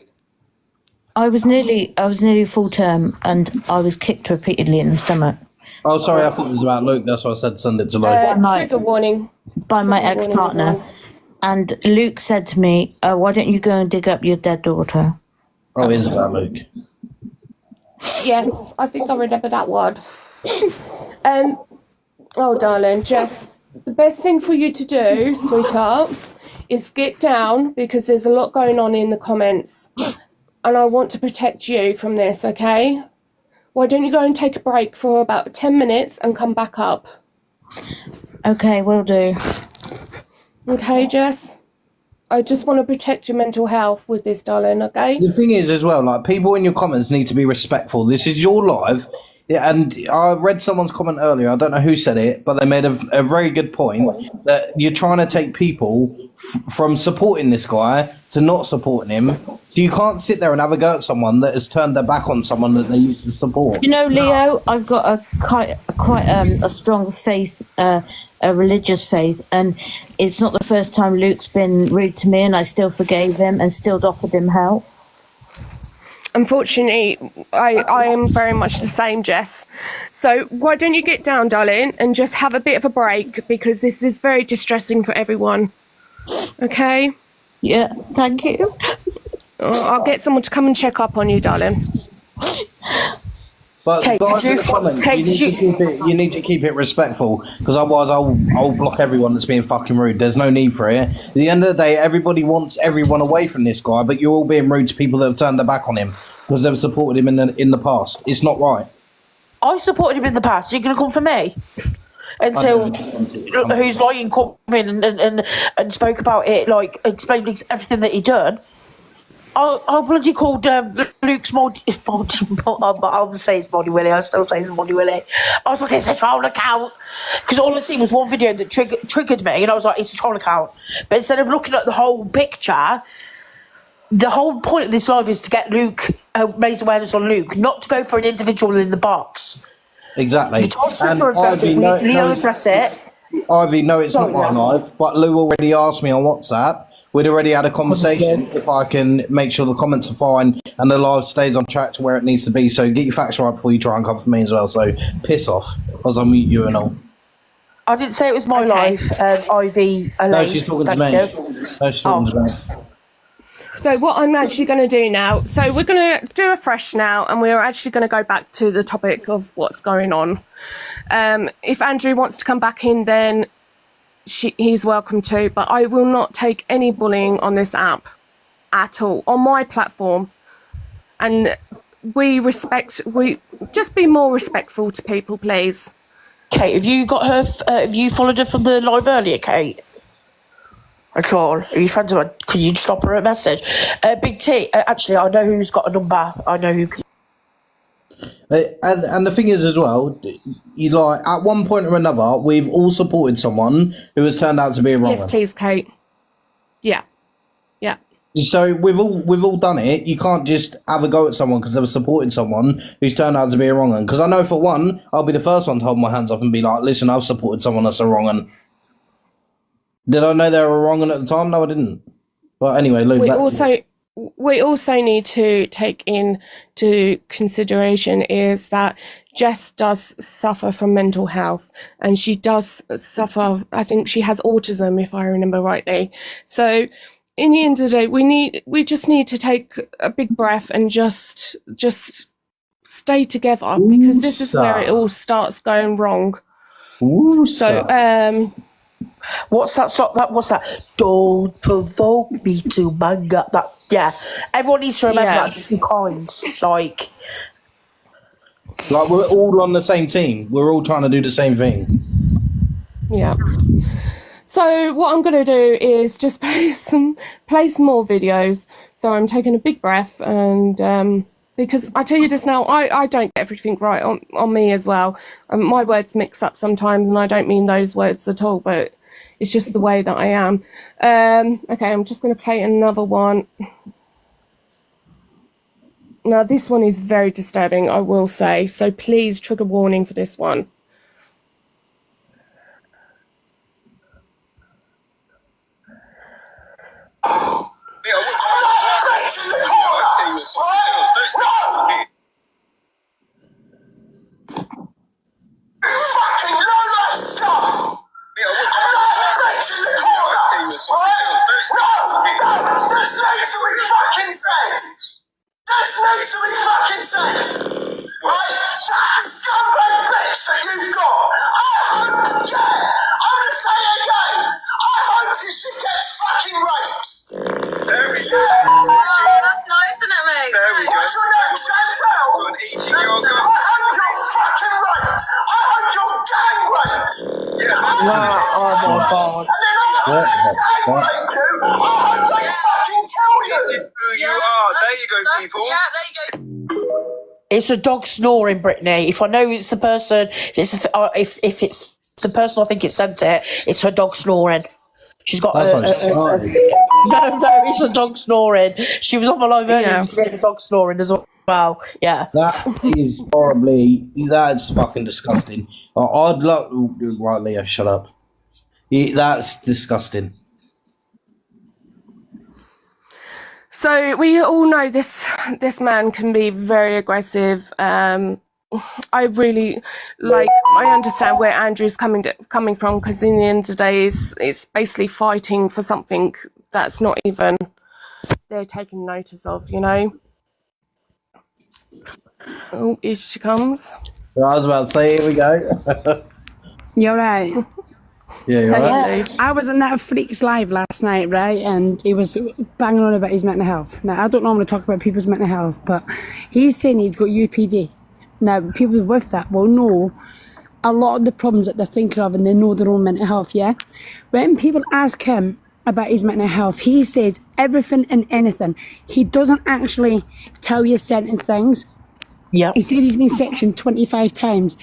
I was nearly full term and I was kicked repeatedly in the stomach. Oh, sorry, I thought it was about Luke. That's why I said send it to Luke. Trigger warning. By my ex-partner. And Luke said to me, why don't you go and dig up your dead daughter? Oh, it is about Luke. Yes, I think I remember that one. Oh, darling, Jess, the best thing for you to do, sweetheart, is get down because there's a lot going on in the comments. And I want to protect you from this, okay? Why don't you go and take a break for about 10 minutes and come back up? Okay, will do. Okay, Jess? I just want to protect your mental health with this, darling, okay? The thing is, as well, like, people in your comments need to be respectful. This is your live. Yeah, and I read someone's comment earlier, I don't know who said it, but they made a very good point that you're trying to take people from supporting this guy to not supporting him. So you can't sit there and have a go at someone that has turned their back on someone that they used to support. You know, Leo, I've got quite a strong faith, a religious faith, and it's not the first time Luke's been rude to me, and I still forgave him and still offered him help. Unfortunately, I am very much the same, Jess. So why don't you get down, darling, and just have a bit of a break because this is very distressing for everyone. Okay? Yeah, thank you. I'll get someone to come and check up on you, darling. But Kate, guys in the comments, you need to keep it respectful, because otherwise I'll block everyone that's being fucking rude. There's no need for it. At the end of the day, everybody wants everyone away from this guy, but you're all being rude to people that have turned their back on him because they've supported him in the past. It's not right. I supported him in the past. You're going to come for me? Until who's lying come in and spoke about it, like explained everything that he done. I bloody called Luke's mod. I'll say it's Moddy Willie. I still say it's Moddy Willie. I was like, it's a troll account, because all I seen was one video that triggered me, and I was like, it's a troll account. But instead of looking at the whole picture, the whole point of this live is to get Luke, raise awareness on Luke, not to go for an individual in the box. Exactly. Leo address it. Ivy, no, it's not my live, but Lou already asked me on WhatsApp. We'd already had a conversation if I can make sure the comments are fine and the live stays on track to where it needs to be. So get your facts right before you try and come for me as well. So piss off, because I'll mute you and all. I didn't say it was my live, Ivy. No, she's talking to me. No, she's talking to me. So what I'm actually going to do now, so we're going to do a fresh now, and we're actually going to go back to the topic of what's going on. If Andrew wants to come back in, then he's welcome to, but I will not take any bullying on this app at all, on my platform. And we just be more respectful to people, please. Kate, have you got her? Have you followed her from the live earlier, Kate? At all? Are you friends with her? Can you just drop her a message? Big T, actually, I know who's got a number. I know who. And the thing is as well, you like at one point or another, we've all supported someone who has turned out to be a wrong. Yes, please, Kate. Yeah. So we've all done it. You can't just have a go at someone because they've supported someone who's turned out to be a wrong one. Because I know for one, I'll be the first one to hold my hands up and be like, listen, I've supported someone that's a wrong one. Did I know they were a wrong one at the time? No, I didn't. But anyway, Luke. We also need to take into consideration is that Jess does suffer from mental health, and she does suffer, I think she has autism, if I remember rightly. So in the end of the day, we just need to take a big breath and just stay together, because this is where it all starts going wrong. So what's that song? What's that? Don't provoke me to manga. That, yeah. Everyone needs to remember that. Different kinds. Like we're all on the same team. We're all trying to do the same thing. Yeah. So what I'm going to do is just play some more videos. So I'm taking a big breath, and because I tell you this now, I don't get everything right on me as well. My words mix up sometimes, and I don't mean those words at all, but it's just the way that I am. Okay, I'm just going to play another one. Now, this one is very disturbing, I will say. So please, trigger warning for this one. This needs to be fucking said! Right? That scumbag bitch that you've got! I hope, I'm gonna say it again! I hope she gets fucking raped! There we go! Oh, that's nice, isn't it, mate? There we go. What's your name, Chantel? Got an 18-year-old girl. I hope you're fucking raped! I hope you're gang raped! oh my god. And then after they gang rape you, I hope they fucking tell you! Who you are. There you go, people. Yeah, there you go. It's a dog snoring, Brittany. If I know it's the person, if it's the person I think it sent it, it's her dog snoring. She's got no, it's a dog snoring. She was on my live earlier and she heard the dog snoring as well. Yeah. That is horribly, that's fucking disgusting. I'd love, right, Leo, shut up. That's disgusting. So we all know this man can be very aggressive. I really I understand where Andrew's coming from, because in the end of the day, it's basically fighting for something that's not even they're taking notice of, you know. Oh, here she comes. I was about to say, here we go. You're right. Yeah, you're right. I was on Netflix Live last night, right? And he was banging on about his mental health. Now, I don't normally talk about people's mental health, but he's saying he's got UPD. Now, people with that will know a lot of the problems that they're thinking of, and they know their own mental health, yeah? When people ask him about his mental health, he says everything and anything. He doesn't actually tell you certain things. Yeah. He said he's been sectioned 25 times.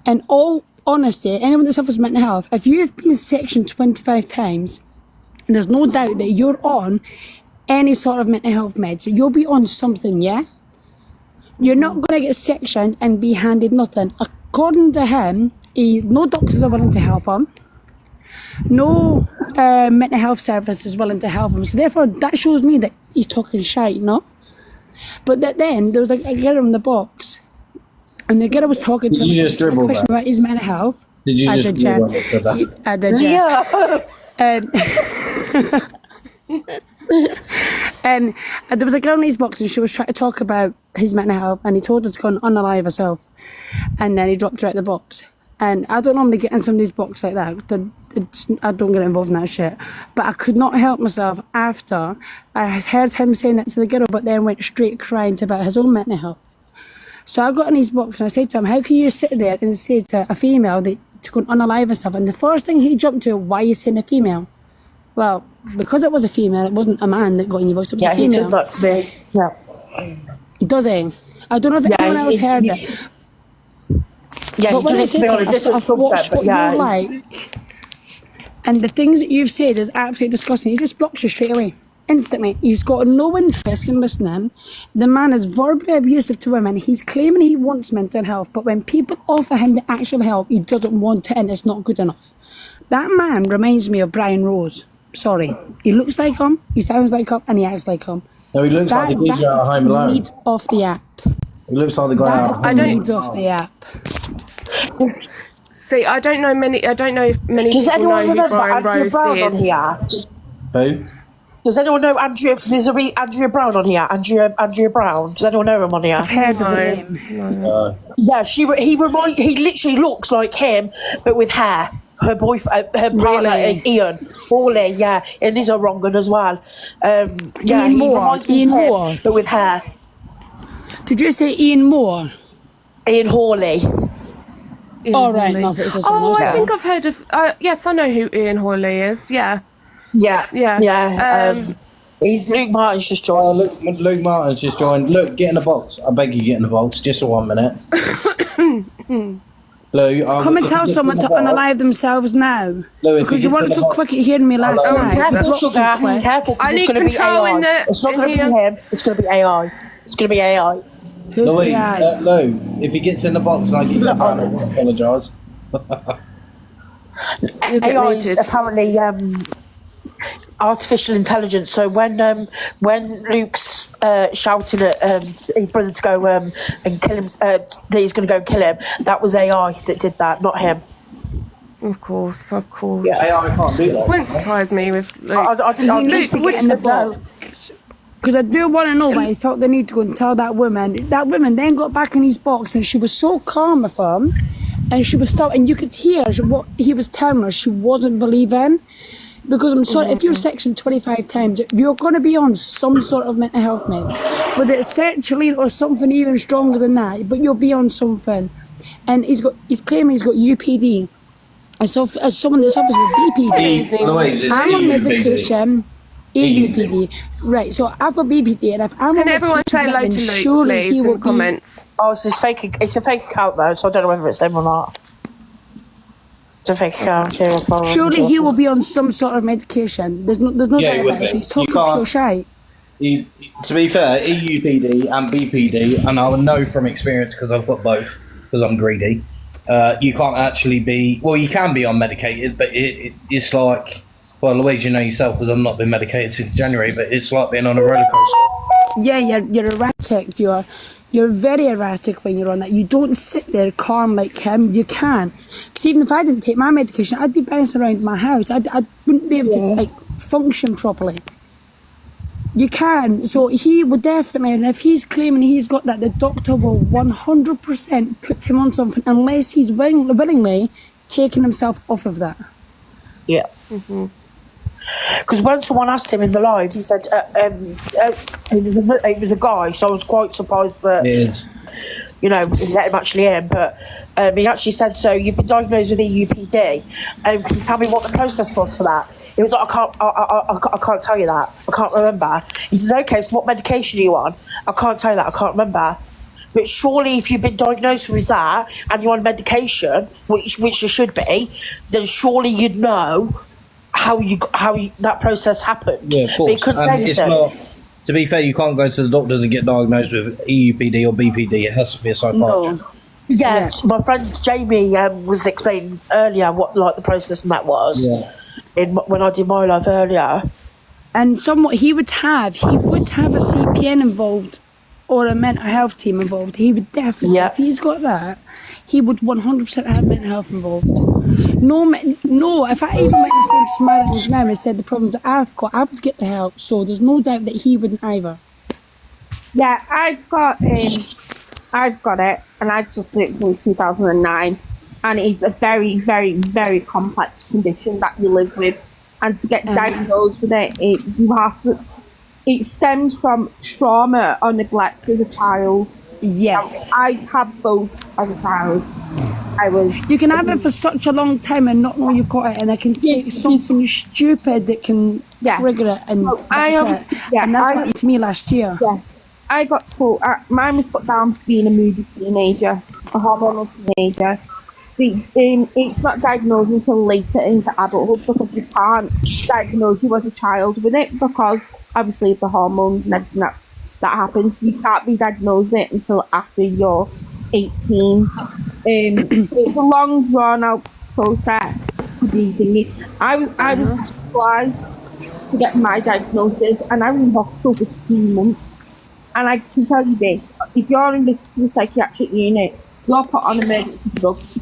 And all honesty, anyone that suffers mental health, if you've been sectioned 25 times, there's no doubt that you're on any sort of mental health meds. You'll be on something, yeah? You're not going to get sectioned and be handed nothing. According to him, no doctors are willing to help him. No mental health service is willing to help him. So therefore, that shows me that he's talking shite, no? But then, there was a girl in the box, and the girl was talking to him. Did you just dribble that? About his mental health. Did you just dribble that? I did, yeah. There was a girl in his box and she was trying to talk about his mental health, and he told her to go and unalive herself, and then he dropped her out the box. And I don't normally get in somebody's box like that. I don't get involved in that shit. But I could not help myself after I heard him saying that to the girl, but then went straight crying about his own mental health. So I got in his box and I said to him, how can you sit there and say to a female that to go and unalive herself? And the first thing he jumped to, why are you saying a female? Well, because it was a female, it wasn't a man that got in your box, it was a female. Yeah, he does that to me. Yeah. Does he? I don't know if anyone else heard it. Yeah, but when I he said does it to me on a to him, different I've watched subject, but what yeah. you're like, and the things that you've said is absolutely disgusting. He just blocks you straight away. Instantly. He's got no interest in listening. The man is verbally abusive to women. He's claiming he wants mental health, but when people offer him the actual help, he doesn't want it and it's not good enough. That man reminds me of Brian Rose. Sorry. He looks like him, he sounds like him, and he acts like him. No, he looks like the DJ at Home Alone. Needs off the app. He looks like the guy out of Home Alone. Needs off the app. See, I don't know if many Does people anyone know who remember Brian Andrea Rose Brown is. on here? Who? Does anyone know Andrea? There's a Andrea Brown on here. Andrea Brown. Does anyone know him on here? I've heard of the name. Yeah, he literally looks like him, but with hair. Her boyfriend, her partner, Ian Hawley. Yeah, and he's a wrong one as well. Yeah, Ian Moore. Ian Moore, but with hair. Did you say Ian Moore? Ian Hawley. Oh right, no, it was I think I've heard of. Yes, I know who Ian Hawley is. Yeah. He's Luke Martin's just joined. Luke Martin's just joined. Look, get in the box. I beg you, get in the box. Just for 1 minute. Lou, come and tell someone to unalive themselves now. Lou, because you weren't so quick at hearing me last night. Careful, sugar. Careful, because it's going to be AI. It's not going to be him. It's going to be AI. It's going to be AI. Louis, Lou, if he gets in the box and I get your phone, I apologise. AI is apparently artificial intelligence. So when Luke's shouting at his brother to go and kill him, that he's going to go and kill him, that was AI that did that, not him. Of course. Yeah, AI can't do that. Wouldn't surprise me with Luke. I need to get in the box. Because I do want to know why he thought they need to go and tell that woman. That woman then got back in his box and she was so calm with him, and she was still, and you could hear what he was telling her she wasn't believing. Because I'm sorry, if you're sectioned 25 times, you're going to be on some sort of mental health meds. Whether it's sertraline or something even stronger than that, but you'll be on something. And he's claiming he's got UPD. And so as someone that suffers with BPD, I'm on medication. EUPD. Right, so I've got BPD, and if I'm on everyone say hello to Luke, surely he will comments. Oh, it's a fake account though, so I don't know whether it's him or not. It's a fake account. Surely he will be on some sort of medication. There's no doubt about it. So he's talking pure shite. To be fair, EUPD and BPD, and I will know from experience because I've got both, because I'm greedy. You can't actually be. Well, you can be unmedicated, but it's like. Well, Louise, you know yourself, because I've not been medicated since January, but it's like being on a roller coaster. Yeah, you're erratic. You're very erratic when you're on that. You don't sit there calm like him. You can. Because even if I didn't take my medication, I'd be bouncing around my house. I wouldn't be able to function properly. You can. So he would definitely, and if he's claiming he's got that, the doctor will 100% put him on something unless he's willingly taking himself off of that. Yeah. Because when someone asked him in the live, he said it was a guy, so I was quite surprised that he let him actually in. But he actually said, "So you've been diagnosed with EUPD. Can you tell me what the process was for that?" He was like, "I can't tell you that. I can't remember." He says, "Okay, so what medication are you on?" "I can't tell you that. I can't remember." But surely, if you've been diagnosed with that and you're on medication, which you should be, then surely you'd know how that process happened. Yeah, of course. But he couldn't say anything. To be fair, you can't go to the doctors and get diagnosed with EUPD or BPD. It has to be a psychiatrist. No. Yeah, my friend Jamie was explaining earlier what the process and that was. Yeah. When I did my live earlier. And somewhat he would have a CPN involved or a mental health team involved, he would definitely, if he's got that, he would 100% have mental health involved. No, if I even went to Samaritans now and said the problems that I've got, I would get the help. So there's no doubt that he wouldn't either. Yeah, I've got it, and I suffered it from 2009, and it's a very, very, very complex condition that you live with, and to get diagnosed with it, it stems from trauma or neglect as a child. Yes. I had both as a child. You can have it for such a long time and not know you've got it, and it can take something stupid that can trigger it, and that's it. And that's what happened to me last year. Yeah. I got told, mine was put down to being a moody teenager, a hormonal teenager. It's not diagnosed until later into adulthood, because you can't diagnose you as a child with it, because obviously the hormones and everything that happens. You can't be diagnosed with it until after you're 18. It's a long, drawn out process to be thingy. I was surprised to get my diagnosis, and I was in hospital for 3 months. And I can tell you this, if you're in the psychiatric unit, you're put on emergency drugs.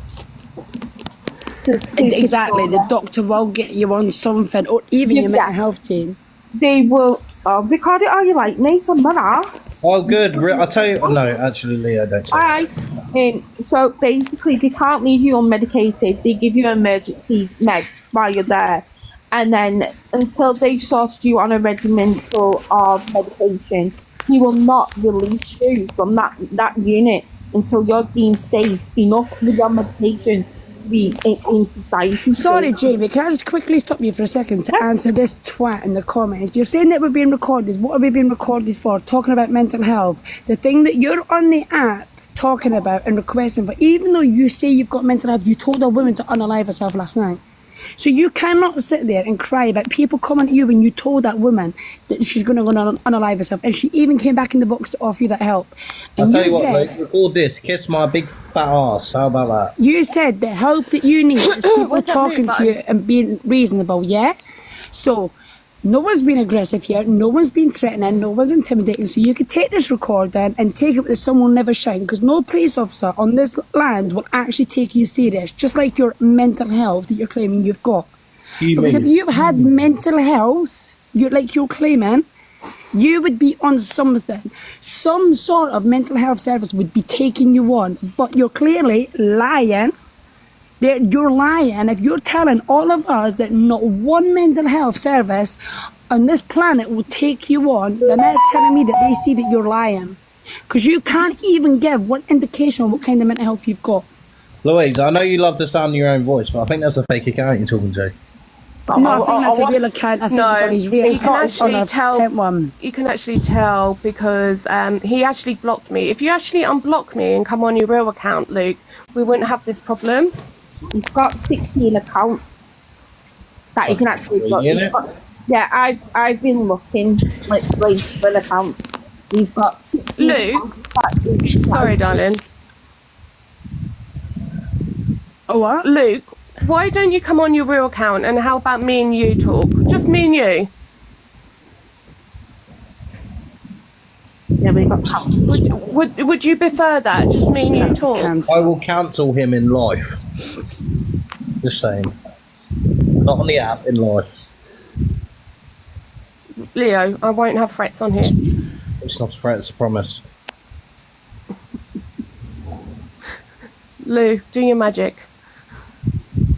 Exactly, the doctor will get you on something, or even your mental health team. They will record it all you like, mate, I'm not asked. Oh, good. I'll tell you. No, actually, Leo, don't say that. So basically, they can't leave you unmedicated. They give you emergency meds while you're there. And then until they've sorted you on a regimen of medication, he will not release you from that unit until you're deemed safe enough with your medication to be in society. Sorry, Jamie, can I just quickly stop you for a second to answer this twat in the comments? You're saying that we're being recorded. What are we being recorded for? Talking about mental health. The thing that you're on the app talking about and requesting for, even though you say you've got mental health, you told a woman to unalive herself last night. So you cannot sit there and cry about people coming at you when you told that woman that she's going to go and unalive herself, and she even came back in the box to offer you that help. And I'll tell you what, mate, record this, kiss my big fat ass. How about that? You said the help that you need is people talking to you and being reasonable, yeah? So no one's been aggressive here, no one's been threatening, no one's intimidating, so you could take this recording and take it with someone never shine, because no police officer on this land will actually take you serious, just like your mental health that you're claiming you've got. Because if you've had mental health, you're claiming, you would be on something. Some sort of mental health service would be taking you on, but you're clearly lying. You're lying if you're telling all of us that not one mental health service on this planet will take you on, then that's telling me that they see that you're lying. Because you can't even give one indication of what kind of mental health you've got. Louise, I know you love the sound of your own voice, but I think that's a fake account you're talking to. No, I think that's a real account. I think it's on his real account. You can actually tell because he actually blocked me. If you actually unblock me and come on your real account, Luke, we wouldn't have this problem. He's got 16 accounts that he can actually block. Yeah, I've been looking literally for an account. He's got 16 Luke, sorry, darling. Oh, what? Luke, why don't you come on your real account and how about me and you talk? Just me and you. Yeah, we got would you prefer that? Just me and you talk? I will cancel him in life. Just saying. Not on the app, in life. Leo, I won't have threats on here. It's not a threat, it's a promise. Lou, do your magic.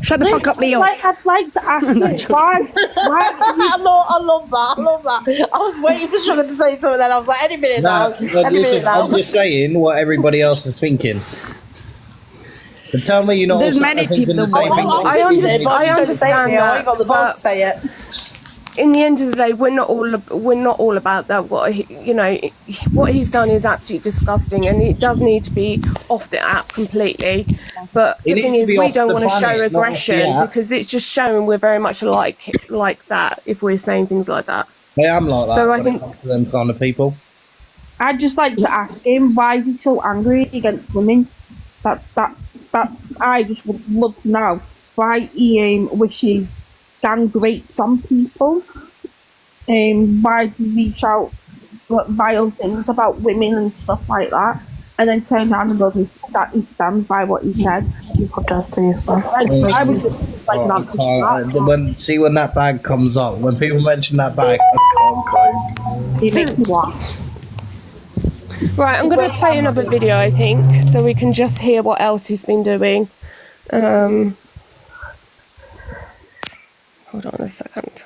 Shut the fuck up, Leo. I'd like to ask you, why I love that. I was waiting for Sugar to say something, then I was like, any minute now. I'm just saying what everybody else is thinking. But tell me you're not There's also many thinking people the same thing. I understand that. I ain't got the balls to say it. In the end of the day, we're not all about that. What he's done is absolutely disgusting, and it does need to be off the app completely. But the thing is, we don't want to show aggression because it's just showing we're very much like that if we're saying things like that. I am like that. So I think to them kind of people. I'd just like to ask him why is he so angry against women. That I just would love to know why he wishes gang rapes on people. Why does he shout vile things about women and stuff like that, and then turned around and goes he stands by what he said. You put that to yourself. I was just like not to when that bag comes up, when people mention that bag, I can't cope. It makes me laugh. Right, I'm going to play another video, I think, so we can just hear what else he's been doing. Hold on a second.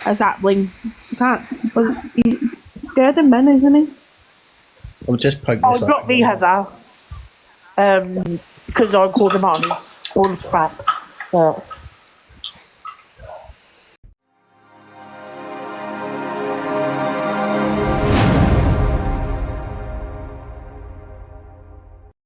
Exactly. You can't. He's scared of men, isn't he? I'll just poke Oh, this not up. me, Heather. Because I called him on all the crap. But